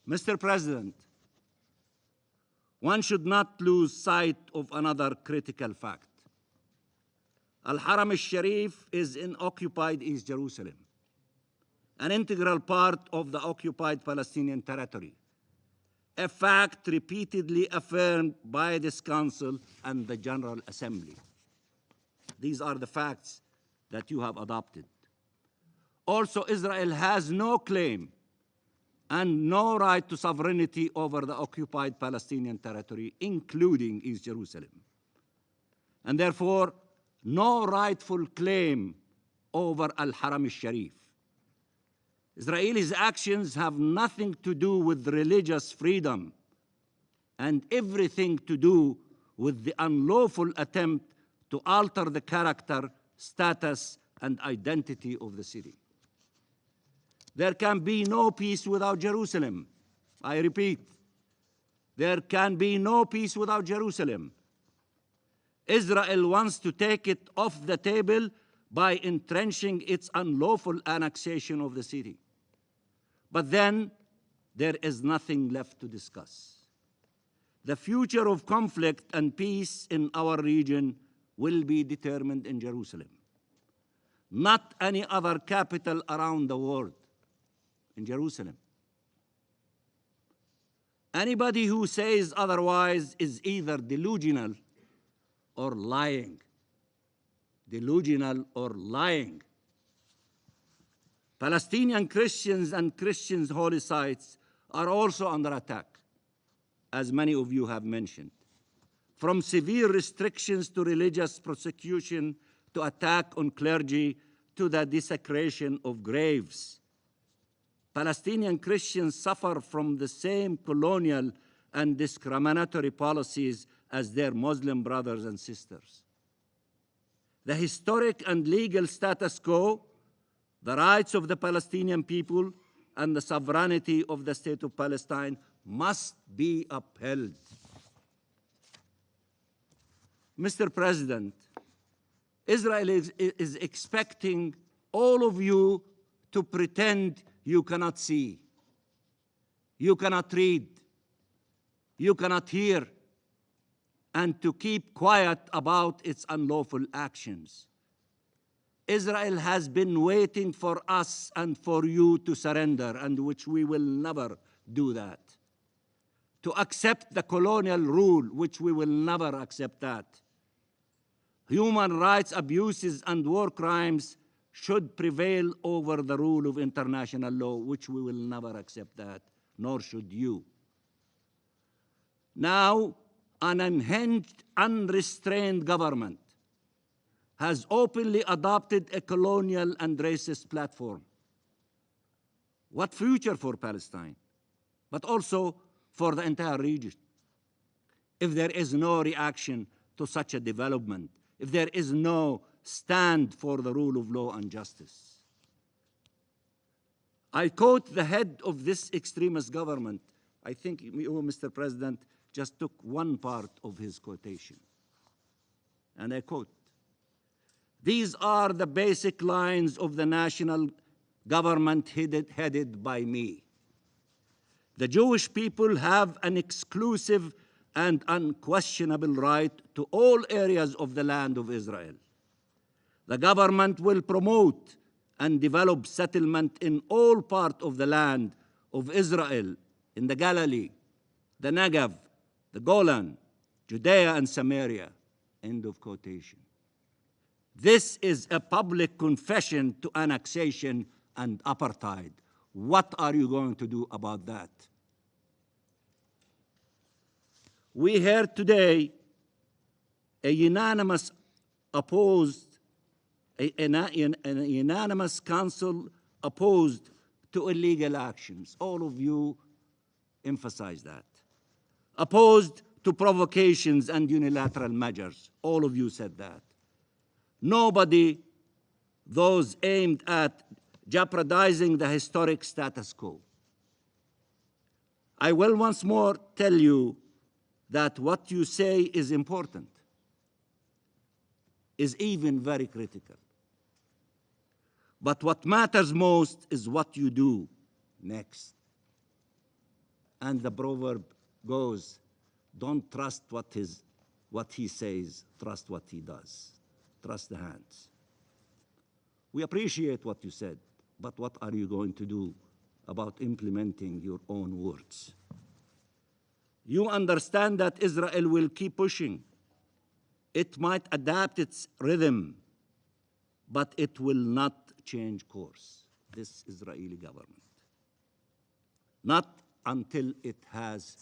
Mr. President, one should not lose sight of another critical fact. Al-Haram al-Sharif is in occupied East Jerusalem, an integral part of the occupied Palestinian territory, a fact repeatedly affirmed by this Council and the General Assembly. These are the facts that you have adopted. Also, Israel has no claim and no right to sovereignty over the occupied Palestinian territory, including East Jerusalem, and therefore no rightful claim over Al-Haram al-Sharif. Israelis' actions have nothing to do with religious freedom and everything to do with the unlawful attempt to alter the character, status, and identity of the city. There can be no peace without Jerusalem. I repeat, there can be no peace without Jerusalem. Israel wants to take it off the table by entrenching its unlawful annexation of the city. But then there is nothing left to discuss. The future of conflict and peace in our region will be determined in Jerusalem, not any other capital around the world. In Jerusalem. Anybody who says otherwise is either delusional or lying. Delusional or lying. Palestinian Christians and Christians' holy sites are also under attack, as many of you have mentioned. From severe restrictions to religious persecution, to attack on clergy, to the desecration of graves. Palestinian Christians suffer from the same colonial and discriminatory policies as their Muslim brothers and sisters. The historic and legal status quo, the rights of the Palestinian people, and the sovereignty of the State of Palestine must be upheld. Mr. President, Israel is expecting all of you to pretend you cannot see, you cannot read, you cannot hear, and to keep quiet about its unlawful actions. Israel has been waiting for us and for you to surrender, and which we will never do that. To accept the colonial rule, which we will never accept that. Human rights abuses and war crimes should prevail over the rule of international law, which we will never accept that, nor should you. Now, an unhinged, unrestrained government has openly adopted a colonial and racist platform. What future for Palestine, but also for the entire region? If there is no reaction to such a development, if there is no stand for the rule of law and justice. I quote the head of this extremist government. I think you, Mr. President, just took one part of his quotation. And I quote, "These are the basic lines of the national government headed by me. The Jewish people have an exclusive and unquestionable right to all areas of the land of Israel. The government will promote and develop settlement in all parts of the land of Israel, in the Galilee, the Negev, the Golan, Judea and Samaria." End of quotation. This is a public confession to annexation and apartheid. What are you going to do about that? We heard today a unanimous council opposed to illegal actions. All of you emphasize that. Opposed to provocations and unilateral measures. All of you said that. Nobody, those aimed at jeopardizing the historic status quo. I will once more tell you that what you say is important, is even very critical. But what matters most is what you do next. And the proverb goes, don't trust what he says, trust what he does. Trust the hands. We appreciate what you said, but what are you going to do about implementing your own words? You understand that Israel will keep pushing. It might adapt its rhythm, but it will not change course, this Israeli government. Not until it has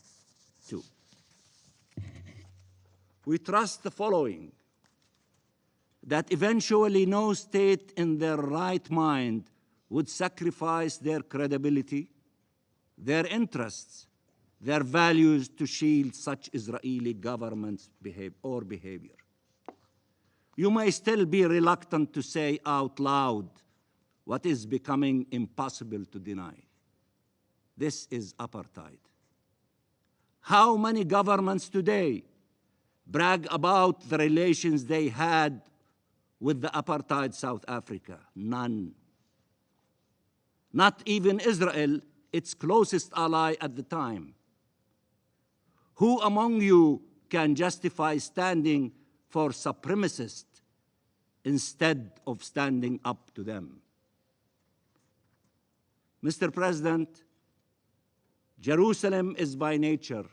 to. We trust the following, that eventually no state in their right mind would sacrifice their credibility, their interests, their values to shield such Israeli government's behavior. You may still be reluctant to say out loud what is becoming impossible to deny. This is apartheid. How many governments today brag about the relations they had with the apartheid South Africa? None. Not even Israel, its closest ally at the time. Who among you can justify standing for supremacists instead of standing up to them? Mr. President, Jerusalem is by nature,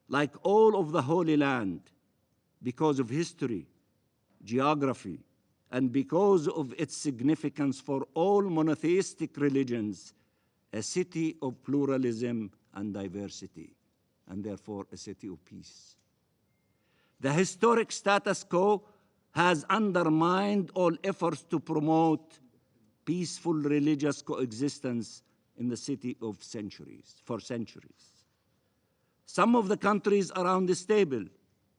like all of the Holy Land, because of history, geography, and because of its significance for all monotheistic religions, a city of pluralism and diversity, and therefore a city of peace. The historic status quo has undermined all efforts to promote peaceful religious coexistence in the city for centuries. Some of the countries around this table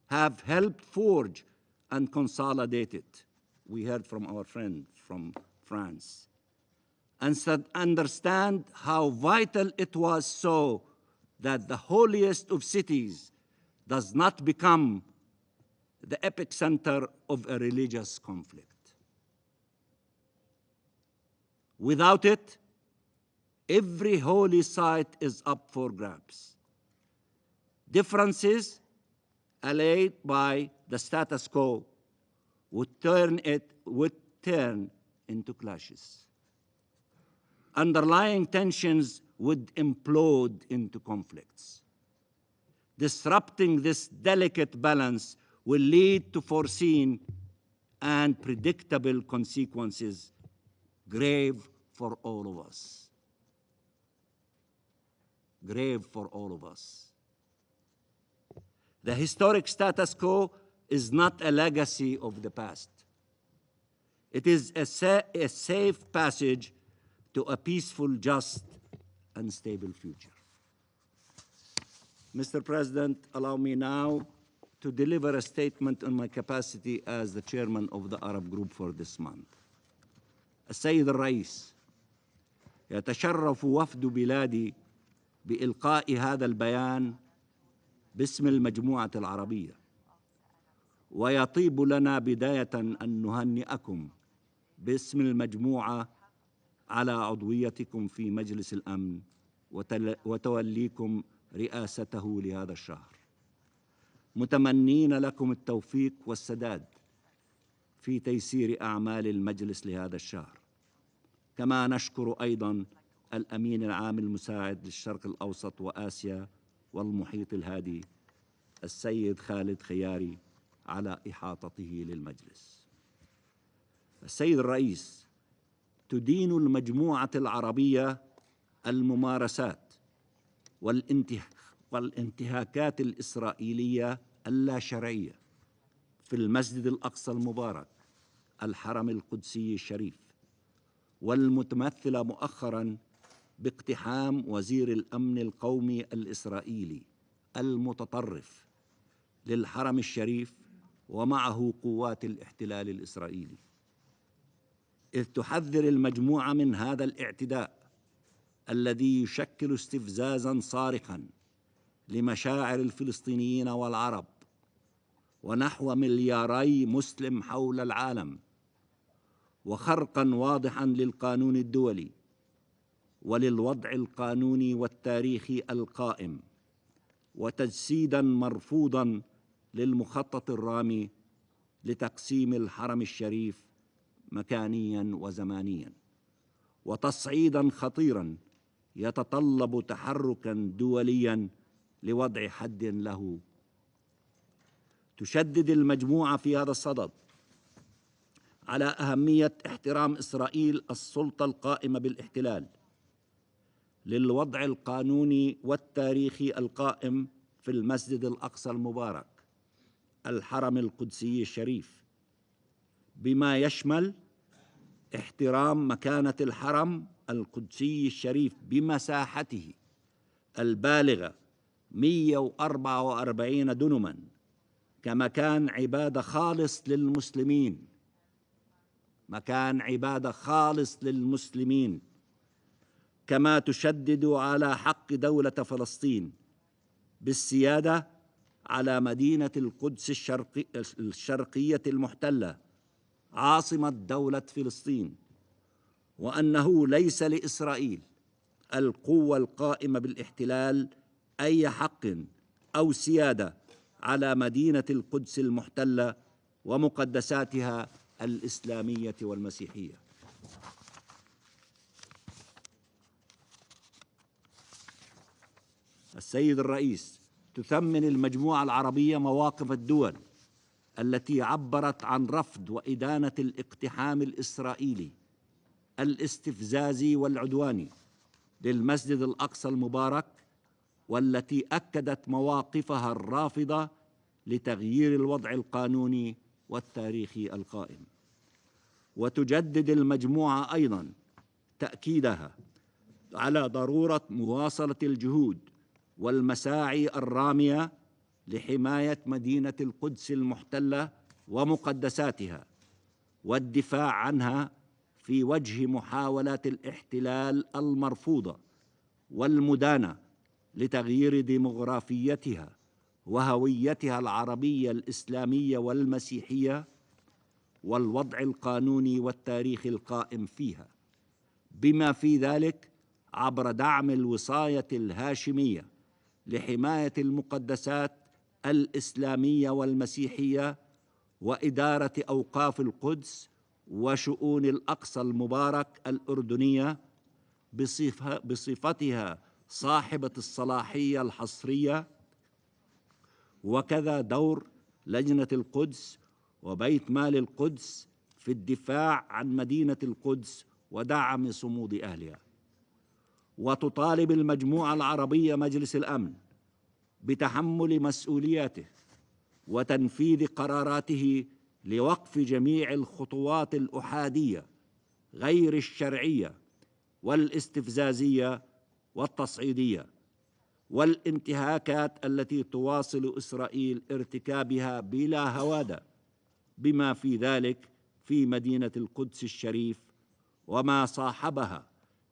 have helped forge and consolidate it. We heard from our friend from France. And understand how vital it was so that the holiest of cities does not become the epicenter of a religious conflict. Without it, every holy site is up for grabs. Differences allayed by the status quo would turn into clashes. Underlying tensions would implode into conflicts. Disrupting this delicate balance will lead to foreseen and predictable consequences, grave for all of us. Grave for all of us. The historic status quo is not a legacy of the past. It is a safe passage to a peaceful, just, and stable future. Mr. President, allow me now to deliver a statement in my capacity as the chairman of the Arab Group for this month. السيد الرئيس، يتشرف وفد بلادي بإلقاء هذا البيان باسم المجموعة العربية، ويطيب لنا بداية أن نهنئكم باسم المجموعة على عضويتكم في مجلس الأمن وتوليكم رئاسته لهذا الشهر، متمنين لكم التوفيق والسداد في تيسير أعمال المجلس لهذا الشهر. كما نشكر أيضاً الأمين العام المساعد للشرق الأوسط وآسيا والمحيط الهادي السيد خالد خياري على إحاطته للمجلس. السيد الرئيس، تدين المجموعة العربية الممارسات والانتهاكات الإسرائيلية اللاشرعية في المسجد الأقصى المبارك الحرم القدسي الشريف، والمتمثلة مؤخراً باقتحام وزير الأمن القومي الإسرائيلي المتطرف للحرم الشريف ومعه قوات الاحتلال الإسرائيلي، إذ تحذر المجموعة من هذا الاعتداء الذي يشكل استفزازاً صارخاً لمشاعر الفلسطينيين والعرب ونحو 2 مليار مسلم حول العالم، وخرقاً واضحاً للقانون الدولي وللوضع القانوني والتاريخي القائم، وتجسيداً مرفوضاً للمخطط الرامي لتقسيم الحرم الشريف مكانياً وزمانياً، وتصعيداً خطيراً يتطلب تحركاً دولياً لوضع حد له. تشدد المجموعة في هذا الصدد على أهمية احترام إسرائيل السلطة القائمة بالاحتلال للوضع القانوني والتاريخي القائم في المسجد الأقصى المبارك الحرم القدسي الشريف، بما يشمل احترام مكانة الحرم القدسي الشريف بمساحته البالغة 144 دنماً كمكان عبادة خالص للمسلمين، مكان عبادة خالص للمسلمين، كما تشدد على حق دولة فلسطين بالسيادة على مدينة القدس الشرقية المحتلة عاصمة دولة فلسطين، وأنه ليس لإسرائيل القوة القائمة بالاحتلال أي حق أو سيادة على مدينة القدس المحتلة ومقدساتها الإسلامية والمسيحية. السيد الرئيس، تثمن المجموعة العربية مواقف الدول التي عبرت عن رفض وإدانة الاقتحام الإسرائيلي الاستفزازي والعدواني للمسجد الأقصى المبارك، والتي أكدت مواقفها الرافضة لتغيير الوضع القانوني والتاريخي القائم. وتجدد المجموعة أيضاً تأكيدها على ضرورة مواصلة الجهود والمساعي الرامية لحماية مدينة القدس المحتلة ومقدساتها والدفاع عنها في وجه محاولات الاحتلال المرفوضة والمدانة لتغيير ديمغرافيتها وهويتها العربية الإسلامية والمسيحية والوضع القانوني والتاريخي القائم فيها، بما في ذلك عبر دعم الوصاية الهاشمية لحماية المقدسات الإسلامية والمسيحية وإدارة أوقاف القدس وشؤون الأقصى المبارك الأردنية بصفتها صاحبة الصلاحية الحصرية، وكذا دور لجنة القدس وبيت مال القدس في الدفاع عن مدينة القدس ودعم صمود أهلها. وتطالب المجموعة العربية مجلس الأمن بتحمل مسؤولياته وتنفيذ قراراته لوقف جميع الخطوات الأحادية غير الشرعية والاستفزازية والتصعيدية والانتهاكات التي تواصل إسرائيل ارتكابها بلا هوادة، بما في ذلك في مدينة القدس الشريف وما صاحبها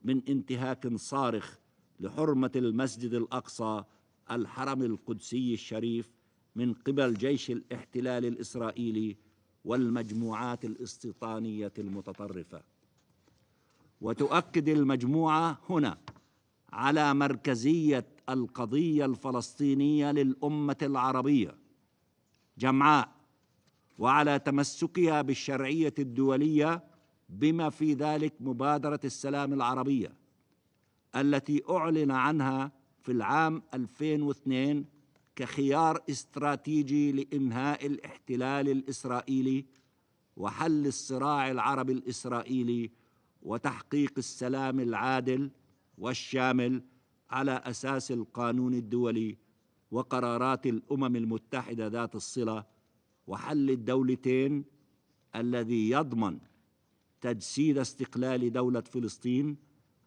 من انتهاك صارخ لحرمة المسجد الأقصى الحرم القدسي الشريف من قبل جيش الاحتلال الإسرائيلي والمجموعات الاستيطانية المتطرفة. وتؤكد المجموعة هنا على مركزية القضية الفلسطينية للأمة العربية جمعاء، وعلى تمسكها بالشرعية الدولية بما في ذلك مبادرة السلام العربية التي أعلن عنها في العام 2002 كخيار استراتيجي لإنهاء الاحتلال الإسرائيلي وحل الصراع العربي الإسرائيلي وتحقيق السلام العادل والشامل على أساس القانون الدولي وقرارات الأمم المتحدة ذات الصلة، وحل الدولتين الذي يضمن تجسيد استقلال دولة فلسطين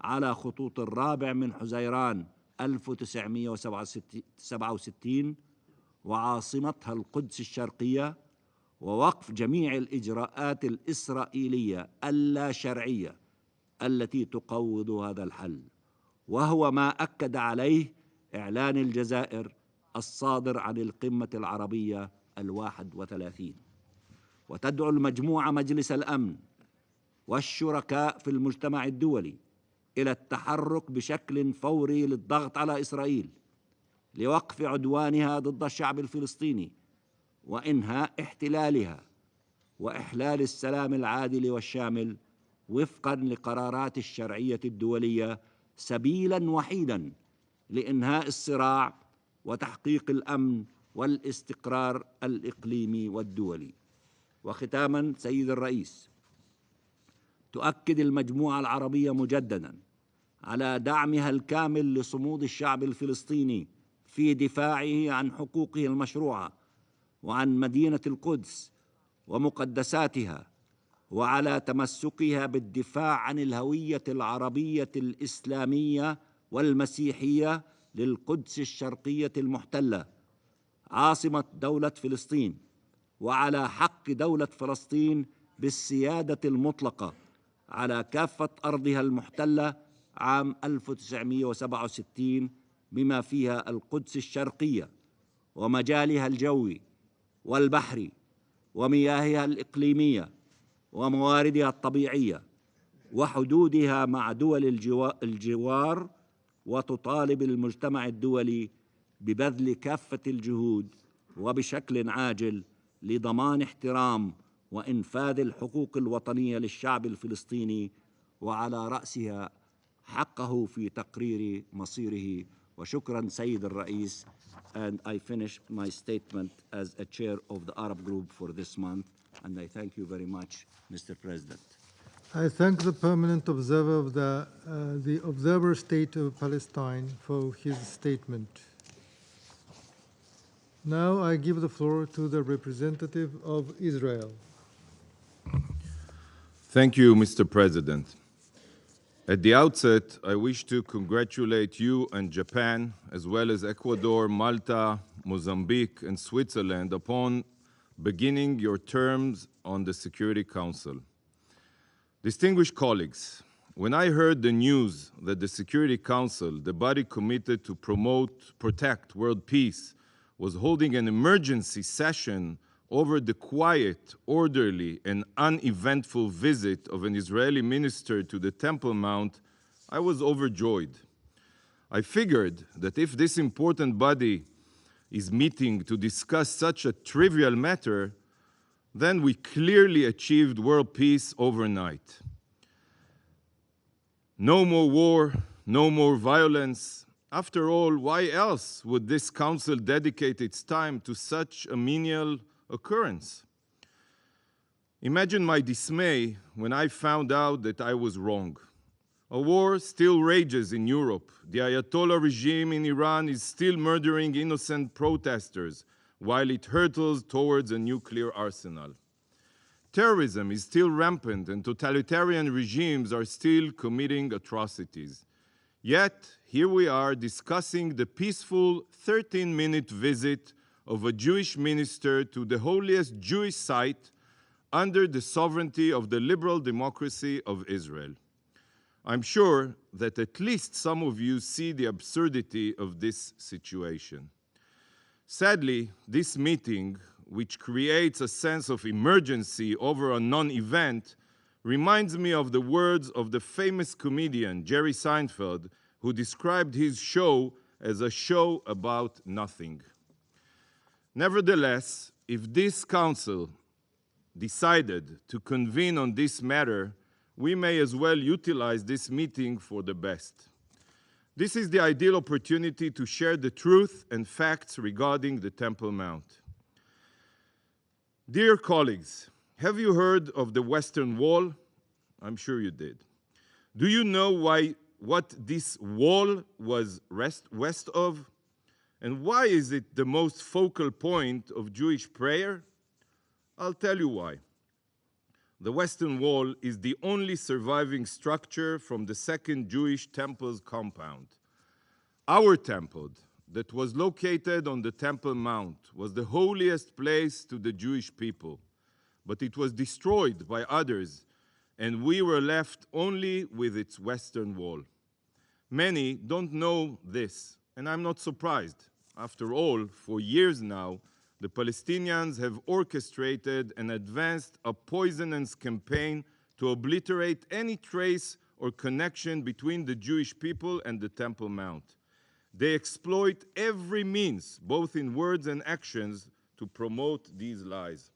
على خطوط 4 حزيران 1967 وعاصمتها القدس الشرقية، ووقف جميع الإجراءات الإسرائيلية اللا شرعية التي تقوض هذا الحل، وهو ما أكد عليه إعلان الجزائر الصادر عن القمة العربية 31. وتدعو المجموعة مجلس الأمن والشركاء في المجتمع الدولي إلى التحرك بشكل فوري للضغط على إسرائيل لوقف عدوانها ضد الشعب الفلسطيني وإنهاء احتلالها وإحلال السلام العادل والشامل وفقاً لقرارات الشرعية الدولية سبيلاً وحيداً لإنهاء الصراع وتحقيق الأمن والاستقرار الإقليمي والدولي. وختاماً سيد الرئيس، تؤكد المجموعة العربية مجدداً على دعمها الكامل لصمود الشعب الفلسطيني في دفاعه عن حقوقه المشروعة وعن مدينة القدس ومقدساتها، وعلى تمسكها بالدفاع عن الهوية العربية الإسلامية والمسيحية للقدس الشرقية المحتلة عاصمة دولة فلسطين، وعلى حق دولة فلسطين بالسيادة المطلقة على كافة أرضها المحتلة عام 1967 بما فيها القدس الشرقية ومجالها الجوي والبحري ومياهها الإقليمية ومواردها الطبيعية وحدودها مع دول الجوار، وتطالب المجتمع الدولي ببذل كافة الجهود وبشكل عاجل لضمان احترام وإنفاذ الحقوق الوطنية للشعب الفلسطيني وعلى رأسها حقه في تقرير مصيره. وشكرا سيد الرئيس. And I finish my statement as a chair of the Arab group for this month, and I thank you very much, Mr. President. I thank the permanent observer of the observer state of Palestine for his statement. Now I give the floor to the representative of Israel. Thank you, Mr. President. At the outset, I wish to congratulate you and Japan, as well as Ecuador, Malta, Mozambique, and Switzerland upon beginning your terms on the Security Council. Distinguished colleagues, when I heard the news that the Security Council, the body committed to protect world peace, was holding an emergency session over the quiet, orderly, and uneventful visit of an Israeli minister to the Temple Mount, I was overjoyed. I figured that if this important body is meeting to discuss such a trivial matter, then we clearly achieved world peace overnight. No more war, no more violence. After all, why else would this council dedicate its time to such a menial occurrence? Imagine my dismay when I found out that I was wrong. A war still rages in Europe. The Ayatollah regime in Iran is still murdering innocent protesters while it hurtles towards a nuclear arsenal. Terrorism is still rampant and totalitarian regimes are still committing atrocities. Yet, here we are discussing the peaceful 13-minute visit of a Jewish minister to the holiest Jewish site under the sovereignty of the liberal democracy of Israel. I'm sure that at least some of you see the absurdity of this situation. Sadly, this meeting, which creates a sense of emergency over a non-event, reminds me of the words of the famous comedian Jerry Seinfeld, who described his show as a show about nothing. Nevertheless, if this council decided to convene on this matter, we may as well utilize this meeting for the best. This is the ideal opportunity to share the truth and facts regarding the Temple Mount. Dear colleagues, have you heard of the Western Wall? I'm sure you did. Do you know what this wall was west of? And why is it the most focal point of Jewish prayer? I'll tell you why. The Western Wall is the only surviving structure from the Second Jewish Temple's compound. Our temple, that was located on the Temple Mount, was the holiest place to the Jewish people, but it was destroyed by others, and we were left only with its Western Wall. Many don't know this, and I'm not surprised. After all, for years now, the Palestinians have orchestrated and advanced a poisonous campaign to obliterate any trace or connection between the Jewish people and the Temple Mount. They exploit every means, both in words and actions, to promote these lies.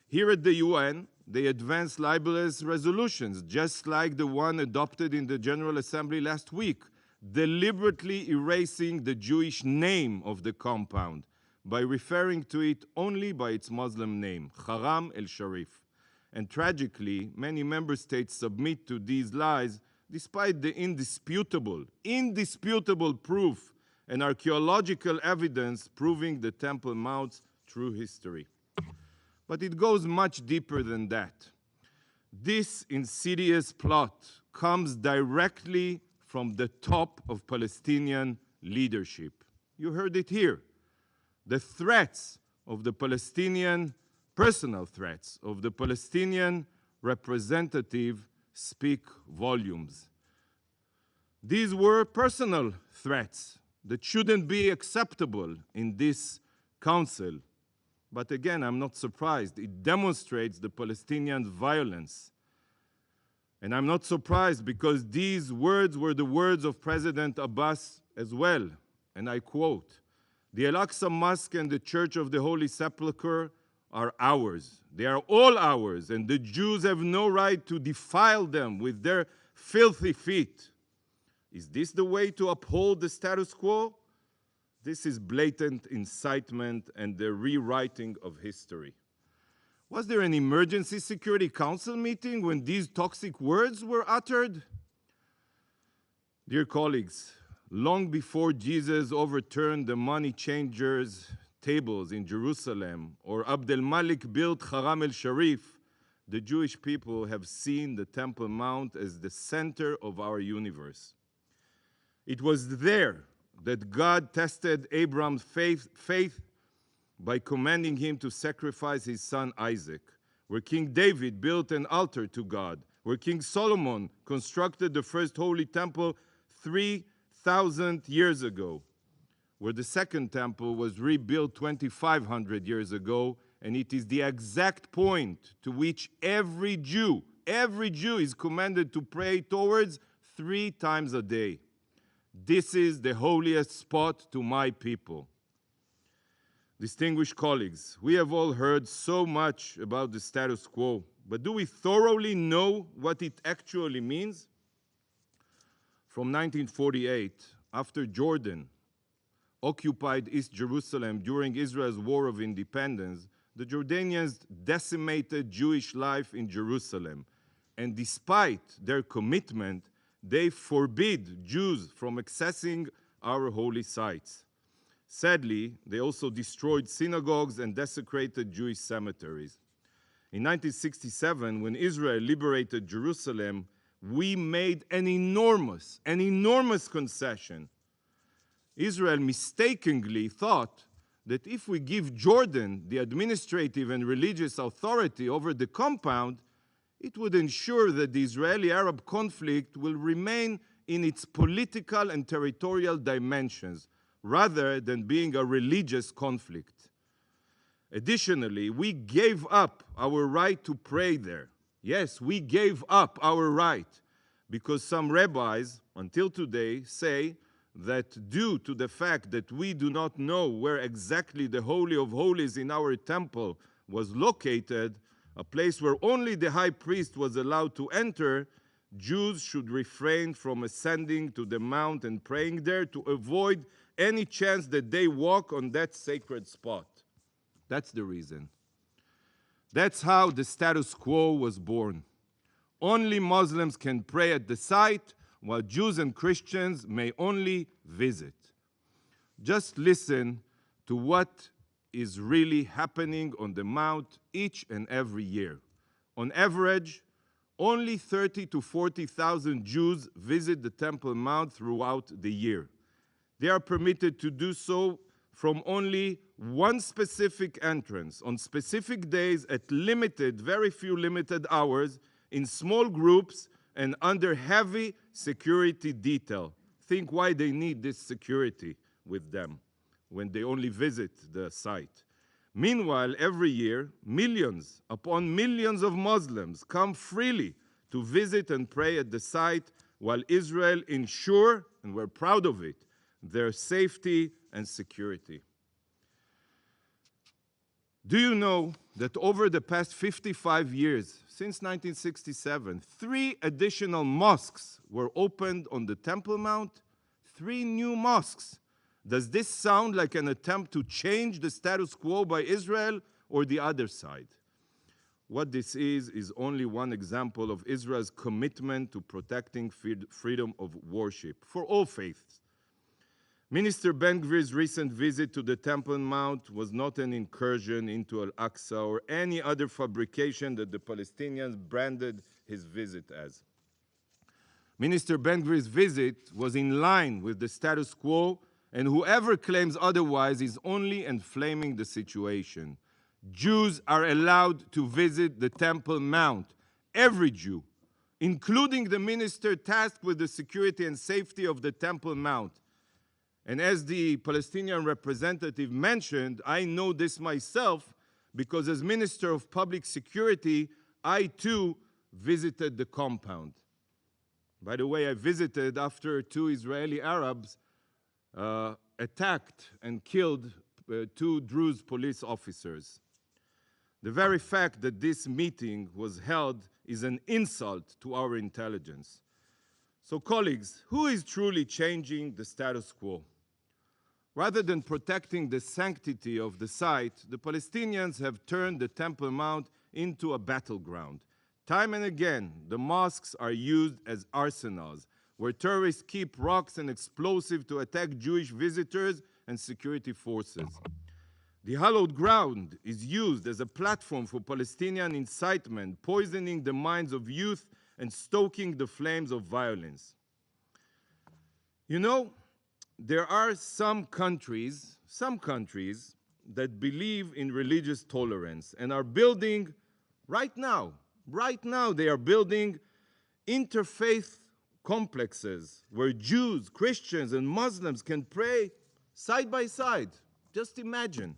Here at the UN, they advance libelous resolutions, just like the one adopted in the General Assembly last week, deliberately erasing the Jewish name of the compound by referring to it only by its Muslim name, Haram el-Sharif. And tragically, many member states submit to these lies despite the indisputable proof and archaeological evidence proving the Temple Mount's true history. But it goes much deeper than that. This insidious plot comes directly from the top of Palestinian leadership. You heard it here. The threats of the Palestinian, personal threats of the Palestinian representative speak volumes. These were personal threats that shouldn't be acceptable in this council. But again, I'm not surprised. It demonstrates the Palestinian violence. And I'm not surprised because these words were the words of President Abbas as well. And I quote, "The Al-Aqsa Mosque and the Church of the Holy Sepulchre are ours. They are all ours, and the Jews have no right to defile them with their filthy feet." Is this the way to uphold the status quo? This is blatant incitement and the rewriting of history. Was there an emergency Security Council meeting when these toxic words were uttered? Dear colleagues, long before Jesus overturned the money changers' tables in Jerusalem or Abdel Malik built Haram el-Sharif, the Jewish people have seen the Temple Mount as the center of our universe. It was there that God tested Abraham's faith by commanding him to sacrifice his son Isaac, where King David built an altar to God, where King Solomon constructed the first holy temple 3,000 years ago, where the second temple was rebuilt 2,500 years ago, and it is the exact point to which every Jew is commanded to pray towards 3 times a day. This is the holiest spot to my people. Distinguished colleagues, we have all heard so much about the status quo, but do we thoroughly know what it actually means? From 1948, after Jordan occupied East Jerusalem during Israel's War of Independence, the Jordanians decimated Jewish life in Jerusalem. And despite their commitment, they forbid Jews from accessing our holy sites. Sadly, they also destroyed synagogues and desecrated Jewish cemeteries. In 1967, when Israel liberated Jerusalem, we made an enormous concession. Israel mistakenly thought that if we give Jordan the administrative and religious authority over the compound, it would ensure that the Israeli-Arab conflict will remain in its political and territorial dimensions, rather than being a religious conflict. Additionally, we gave up our right to pray there. Yes, we gave up our right, because some rabbis, until today, say that due to the fact that we do not know where exactly the Holy of Holies in our temple was located, a place where only the high priest was allowed to enter, Jews should refrain from ascending to the mount and praying there to avoid any chance that they walk on that sacred spot. That's the reason. That's how the status quo was born. Only Muslims can pray at the site, while Jews and Christians may only visit. Just listen to what is really happening on the Mount each and every year. On average, only 30,000 to 40,000 Jews visit the Temple Mount throughout the year. They are permitted to do so from only one specific entrance, on specific days, at limited, very few limited hours, in small groups and under heavy security detail. Think why they need this security with them when they only visit the site. Meanwhile, every year, millions upon millions of Muslims come freely to visit and pray at the site, while Israel ensure, and we're proud of it, their safety and security. Do you know that over the past 55 years, since 1967, 3 additional mosques were opened on the Temple Mount? 3 new mosques. Does this sound like an attempt to change the status quo by Israel or the other side? What this is only one example of Israel's commitment to protecting freedom of worship for all faiths. Minister Ben-Gvir's recent visit to the Temple Mount was not an incursion into Al-Aqsa or any other fabrication that the Palestinians branded his visit as. Minister Ben-Gvir's visit was in line with the status quo, and whoever claims otherwise is only inflaming the situation. Jews are allowed to visit the Temple Mount, every Jew, including the minister tasked with the security and safety of the Temple Mount. And as the Palestinian representative mentioned, I know this myself because as Minister of Public Security, I too visited the compound. By the way, I visited after 2 Israeli Arabs attacked and killed 2 Druze police officers. The very fact that this meeting was held is an insult to our intelligence. So colleagues, who is truly changing the status quo? Rather than protecting the sanctity of the site, the Palestinians have turned the Temple Mount into a battleground. Time and again, the mosques are used as arsenals, where terrorists keep rocks and explosives to attack Jewish visitors and security forces. The hallowed ground is used as a platform for Palestinian incitement, poisoning the minds of youth and stoking the flames of violence. You know, there are some countries that believe in religious tolerance and are building, right now they are building interfaith complexes where Jews, Christians, and Muslims can pray side by side. Just imagine.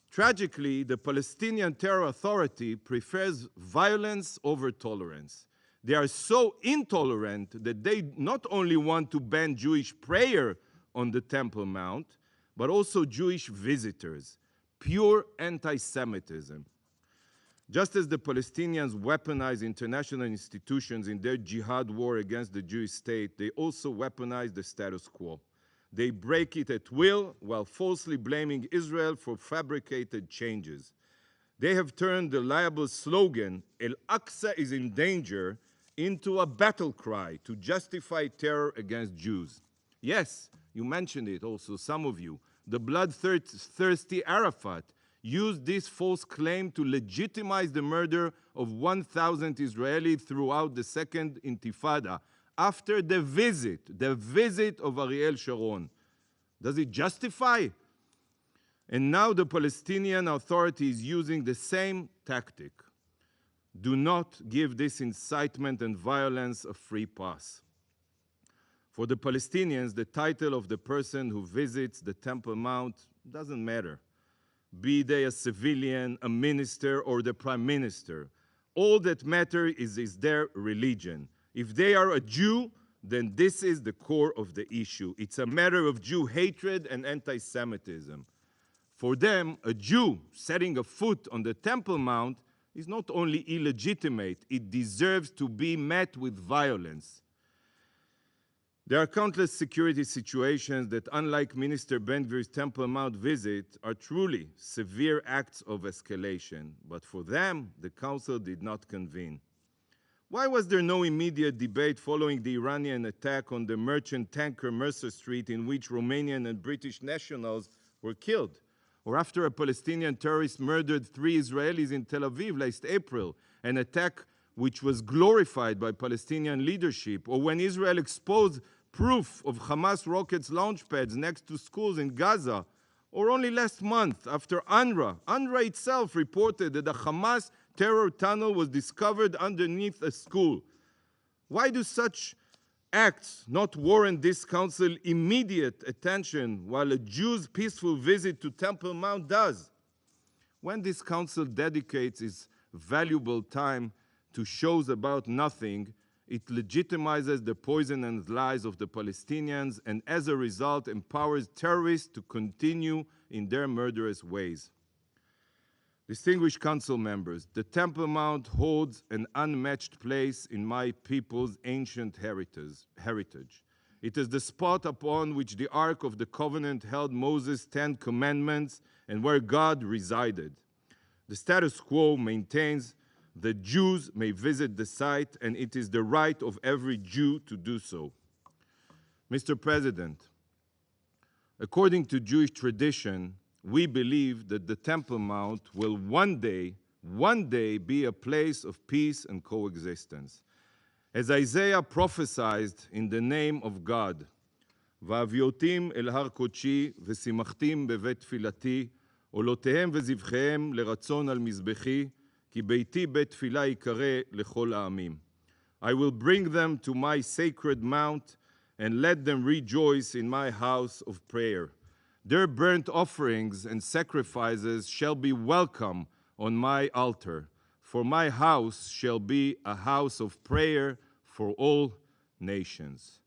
Tragically, the Palestinian Terror Authority prefers violence over tolerance. They are so intolerant that they not only want to ban Jewish prayer on the Temple Mount, but also Jewish visitors. pure anti-Semitism. Just as the Palestinians weaponize international institutions in their jihad war against the Jewish state, they also weaponize the status quo. They break it at will while falsely blaming Israel for fabricated changes. They have turned the liable slogan, Al-Aqsa is in danger, into a battle cry to justify terror against Jews. Yes, you mentioned it also, some of you. The bloodthirsty Arafat used this false claim to legitimize the murder of 1,000 Israelis throughout the Second Intifada after the visit of Ariel Sharon. Does it justify? And now the Palestinian Authority is using the same tactic. Do not give this incitement and violence a free pass. For the Palestinians, the title of the person who visits the Temple Mount doesn't matter. Be they a civilian, a minister, or the prime minister. All that matters is their religion. If they are a Jew, then this is the core of the issue. It's a matter of Jew hatred and anti-Semitism. For them, a Jew setting a foot on the Temple Mount is not only illegitimate, it deserves to be met with violence. There are countless security situations that, unlike Minister Ben-Gvir's Temple Mount visit, are truly severe acts of escalation. But for them, the Council did not convene. Why was there no immediate debate following the Iranian attack on the merchant tanker Mercer Street in which Romanian and British nationals were killed? Or after a Palestinian terrorist murdered 3 Israelis in Tel Aviv last April, an attack which was glorified by Palestinian leadership, or when Israel exposed proof of Hamas rockets launch pads next to schools in Gaza, or only last month after UNRWA itself reported that a Hamas terror tunnel was discovered underneath a school. Why do such acts not warrant this Council immediate attention while a Jew's peaceful visit to Temple Mount does? When this Council dedicates its valuable time to shows about nothing, it legitimizes the poison and lies of the Palestinians and as a result empowers terrorists to continue in their murderous ways. Distinguished Council members, the Temple Mount holds an unmatched place in my people's ancient heritage. It is the spot upon which the Ark of the Covenant held Moses' 10 Commandments and where God resided. The status quo maintains that Jews may visit the site, and it is the right of every Jew to do so. Mr. President, according to Jewish tradition, we believe that the Temple Mount will one day be a place of peace and coexistence. As Isaiah prophesied in the name of God, "Va'aviotim el har kodshi v'simachtim bevet tfilati, olotehem וזבחיהם לרצון על מזבחי, כי ביתי בית תפילה יקרא לכל העמים." I will bring them to my sacred mount and let them rejoice in my house of prayer. Their burnt offerings and sacrifices shall be welcome on my altar, for my house shall be a house of prayer for all nations.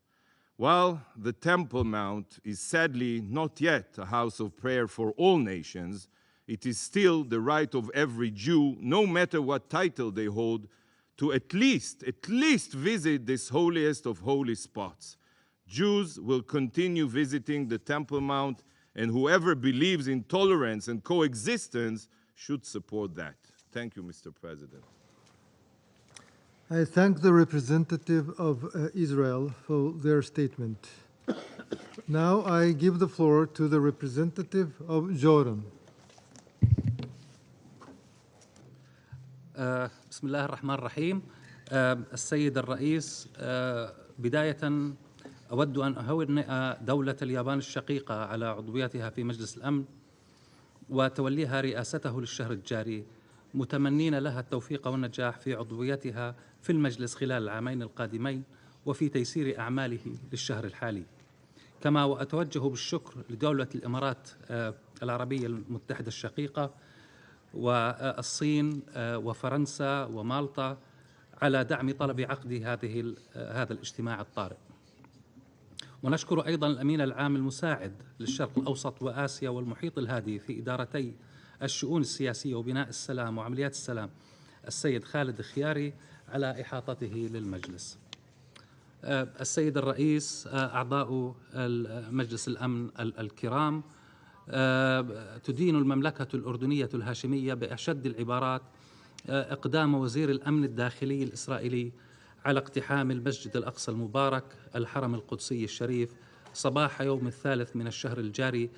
While the Temple Mount is sadly not yet a house of prayer for all nations, it is still the right of every Jew, no matter what title they hold, to at least visit this holiest of holy spots. Jews will continue visiting the Temple Mount, and whoever believes in tolerance and coexistence should support that. Thank you, Mr. President. I thank the representative of Israel for their statement. Now I give the floor to the representative of Jordan. بسم الله الرحمن الرحيم. السيد الرئيس، بداية أود أن أهنئ دولة اليابان الشقيقة على عضويتها في مجلس الأمن وتوليها رئاسته للشهر الجاري، متمنين لها التوفيق والنجاح في عضويتها في المجلس خلال العامين القادمين وفي تيسير أعماله للشهر الحالي. كما وأتوجه بالشكر لدولة الإمارات العربية المتحدة الشقيقة والصين وفرنسا ومالطا على دعم طلب عقد هذا الاجتماع الطارئ. ونشكر أيضا الأمين العام المساعد للشرق الأوسط وآسيا والمحيط الهادي في إدارتي الشؤون السياسية وبناء السلام وعمليات السلام السيد خالد خياري على إحاطته للمجلس. السيد الرئيس، أعضاء مجلس الأمن الكرام، تدين المملكة الأردنية الهاشمية بأشد العبارات إقدام وزير الأمن الداخلي الإسرائيلي على اقتحام المسجد الأقصى المبارك الحرم القدسي الشريف صباح يوم 3 من الشهر الجاري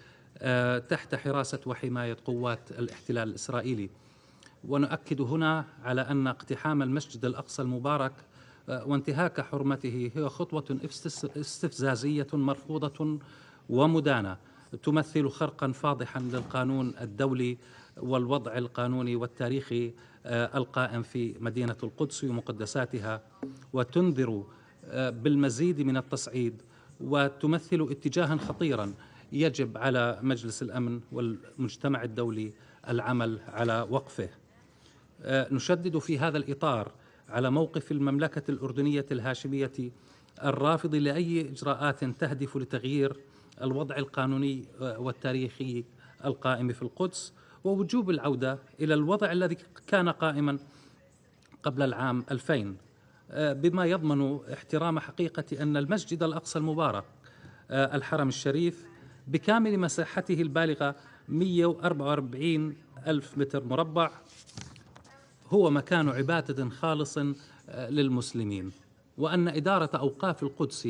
تحت حراسة وحماية قوات الاحتلال الإسرائيلي. ونؤكد هنا على أن اقتحام المسجد الأقصى المبارك وانتهاك حرمته هي خطوة استفزازية مرفوضة ومدانة تمثل خرقا فاضحا للقانون الدولي والوضع القانوني والتاريخي القائم في مدينة القدس ومقدساتها، وتنذر بالمزيد من التصعيد وتمثل اتجاها خطيرا يجب على مجلس الأمن والمجتمع الدولي العمل على وقفه. نشدد في هذا الإطار على موقف المملكة الأردنية الهاشمية الرافض لأي إجراءات تهدف لتغيير الوضع القانوني والتاريخي القائم في القدس، ووجوب العودة إلى الوضع الذي كان قائما قبل العام 2000 بما يضمن احترام حقيقة أن المسجد الأقصى المبارك الحرم الشريف بكامل مساحته البالغة 144 ألف متر مربع هو مكان عبادة خالص للمسلمين، وأن إدارة أوقاف القدس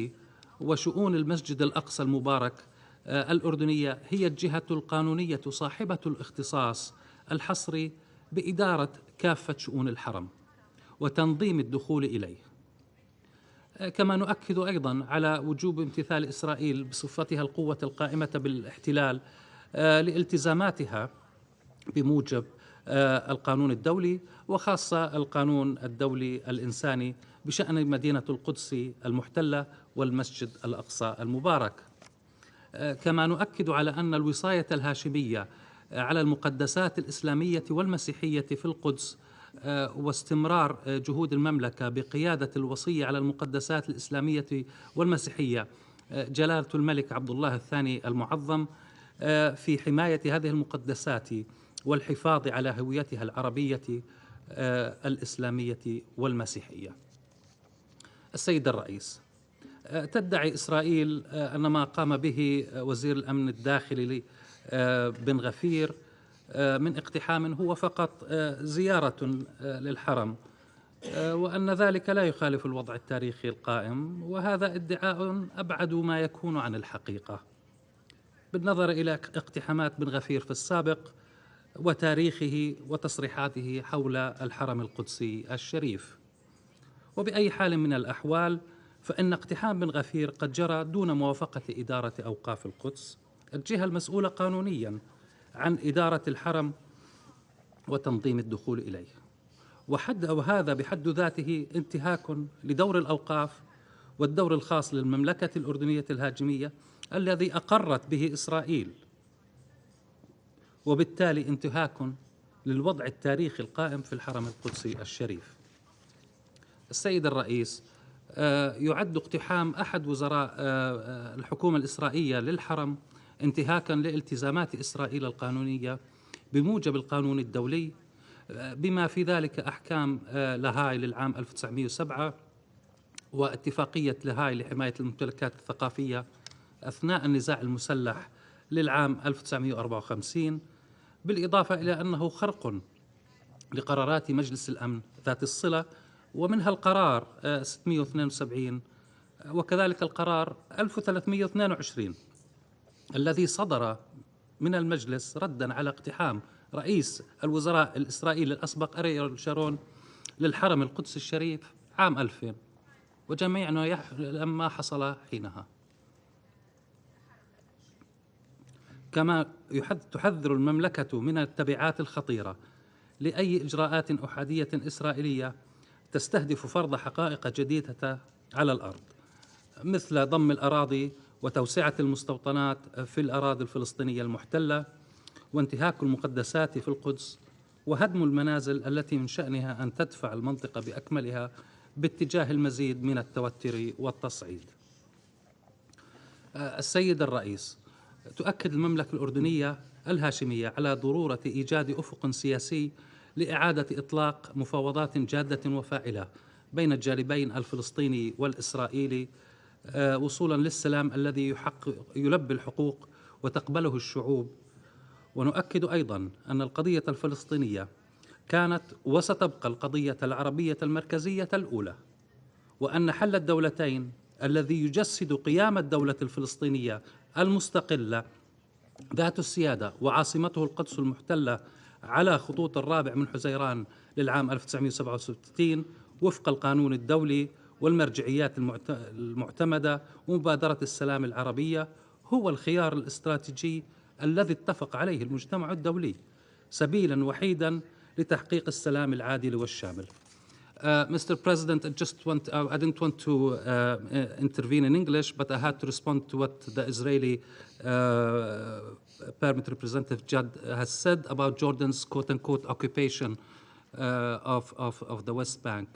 وشؤون المسجد الأقصى المبارك الأردنية هي الجهة القانونية صاحبة الاختصاص الحصري بإدارة كافة شؤون الحرم وتنظيم الدخول إليه. كما نؤكد أيضا على وجوب امتثال إسرائيل بصفتها القوة القائمة بالاحتلال لالتزاماتها بموجب القانون الدولي، وخاصة القانون الدولي الإنساني بشأن مدينة القدس المحتلة والمسجد الأقصى المبارك. كما نؤكد على أن الوصاية الهاشمية على المقدسات الإسلامية والمسيحية في القدس واستمرار جهود المملكة بقيادة الوصية على المقدسات الإسلامية والمسيحية جلالة الملك عبد الله الثاني المعظم في حماية هذه المقدسات والحفاظ على هويتها العربية الإسلامية والمسيحية. السيد الرئيس، تدعي إسرائيل أن ما قام به وزير الأمن الداخلي بن غفير من اقتحام هو فقط زيارة للحرم، وأن ذلك لا يخالف الوضع التاريخي القائم، وهذا ادعاء أبعد ما يكون عن الحقيقة بالنظر إلى اقتحامات بن غفير في السابق وتاريخه وتصريحاته حول الحرم القدسي الشريف. وبأي حال من الأحوال فإن اقتحام بن غفير قد جرى دون موافقة إدارة أوقاف القدس الجهة المسؤولة قانونيا عن إدارة الحرم وتنظيم الدخول إليه، وهذا بحد ذاته انتهاك لدور الأوقاف والدور الخاص للمملكة الأردنية الهاشمية الذي أقرت به إسرائيل، وبالتالي انتهاك للوضع التاريخي القائم في الحرم القدسي الشريف. السيد الرئيس، يعد اقتحام أحد وزراء الحكومة الإسرائيلية للحرم انتهاكا لالتزامات إسرائيل القانونية بموجب القانون الدولي، بما في ذلك أحكام لاهاي للعام 1907 واتفاقية لاهاي لحماية الممتلكات الثقافية أثناء النزاع المسلح للعام 1954، بالإضافة إلى أنه خرق لقرارات مجلس الأمن ذات الصلة، ومنها القرار 672 وكذلك القرار 1322 الذي صدر من المجلس ردا على اقتحام رئيس الوزراء الإسرائيلي الأسبق أريل شارون للحرم القدس الشريف عام 2000، وجميعنا لما حصل حينها. كما تحذر المملكة من التبعات الخطيرة لأي إجراءات أحادية إسرائيلية تستهدف فرض حقائق جديدة على الأرض، مثل ضم الأراضي وتوسعة المستوطنات في الأراضي الفلسطينية المحتلة، وانتهاك المقدسات في القدس، وهدم المنازل التي من شأنها أن تدفع المنطقة بأكملها باتجاه المزيد من التوتر والتصعيد. السيد الرئيس، تؤكد المملكة الأردنية الهاشمية على ضرورة إيجاد أفق سياسي لإعادة إطلاق مفاوضات جادة وفاعلة بين الجانبين الفلسطيني والإسرائيلي وصولا للسلام الذي يلبي الحقوق وتقبله الشعوب. ونؤكد أيضا أن القضية الفلسطينية كانت وستبقى القضية العربية المركزية الأولى، وأن حل الدولتين الذي يجسد قيام الدولة الفلسطينية المستقلة ذات السيادة وعاصمته القدس المحتلة على خطوط 4 حزيران للعام 1967 وفق القانون الدولي والمرجعيات المعتمدة ومبادرة السلام العربية هو الخيار الاستراتيجي الذي اتفق عليه المجتمع الدولي سبيلا وحيدا لتحقيق السلام العادل والشامل. Mr. President, I didn't want to intervene in English, but I had to respond to what the Israeli permit representative Judd has said about Jordan's quote-unquote occupation of the West Bank.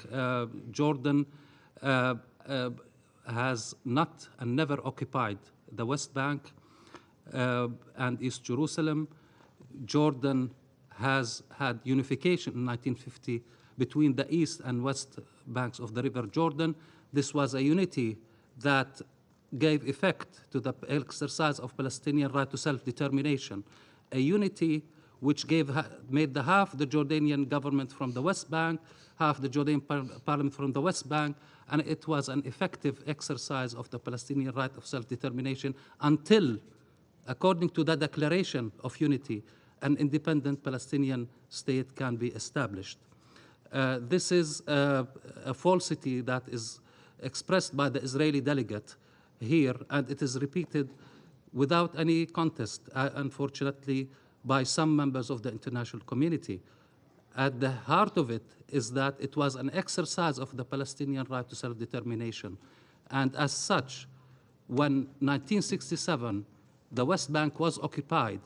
Jordan has not and never occupied the West Bank and East Jerusalem. Jordan has had unification in 1950 between the east and west banks of the River Jordan. This was a unity that gave effect to the exercise of Palestinian right to self-determination, a unity which made the half the Jordanian government from the West Bank, half the Jordanian parliament from the West Bank, and it was an effective exercise of the Palestinian right of self-determination until, according to the Declaration of Unity, an independent Palestinian state can be established. This is a falsity that is expressed by the Israeli delegate here, and it is repeated without any contest, unfortunately, by some members of the international community. At the heart of it is that it was an exercise of the Palestinian right to self-determination. And as such, when 1967, the West Bank was occupied,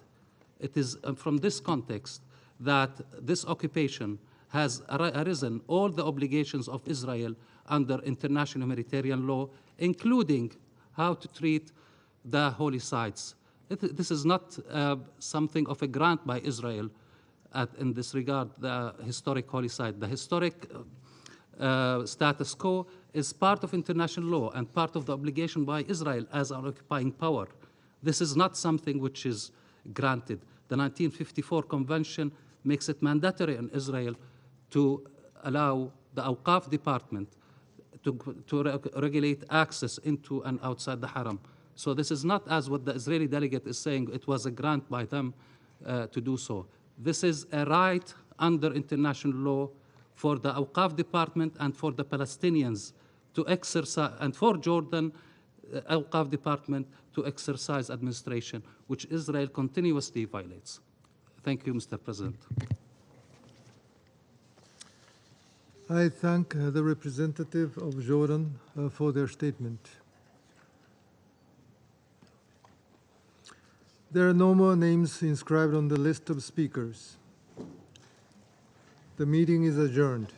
it is from this context that this occupation has arisen all the obligations of Israel under international humanitarian law, including how to treat the holy sites. This is not something of a grant by Israel in this regard, the historic holy site. The historic status quo is part of international law and part of the obligation by Israel as an occupying power. This is not something which is granted. The 1954 convention makes it mandatory in Israel to allow the Awqaf department to regulate access into and outside the Haram. So this is not, as what the Israeli delegate is saying, it was a grant by them to do so. This is a right under international law for the Awqaf department and for the Palestinians to exercise, and for Jordan, Awqaf department to exercise administration, which Israel continuously violates. Thank you, Mr. President. I thank the representative of Jordan for their statement. There are no more names inscribed on the list of speakers. The meeting is adjourned.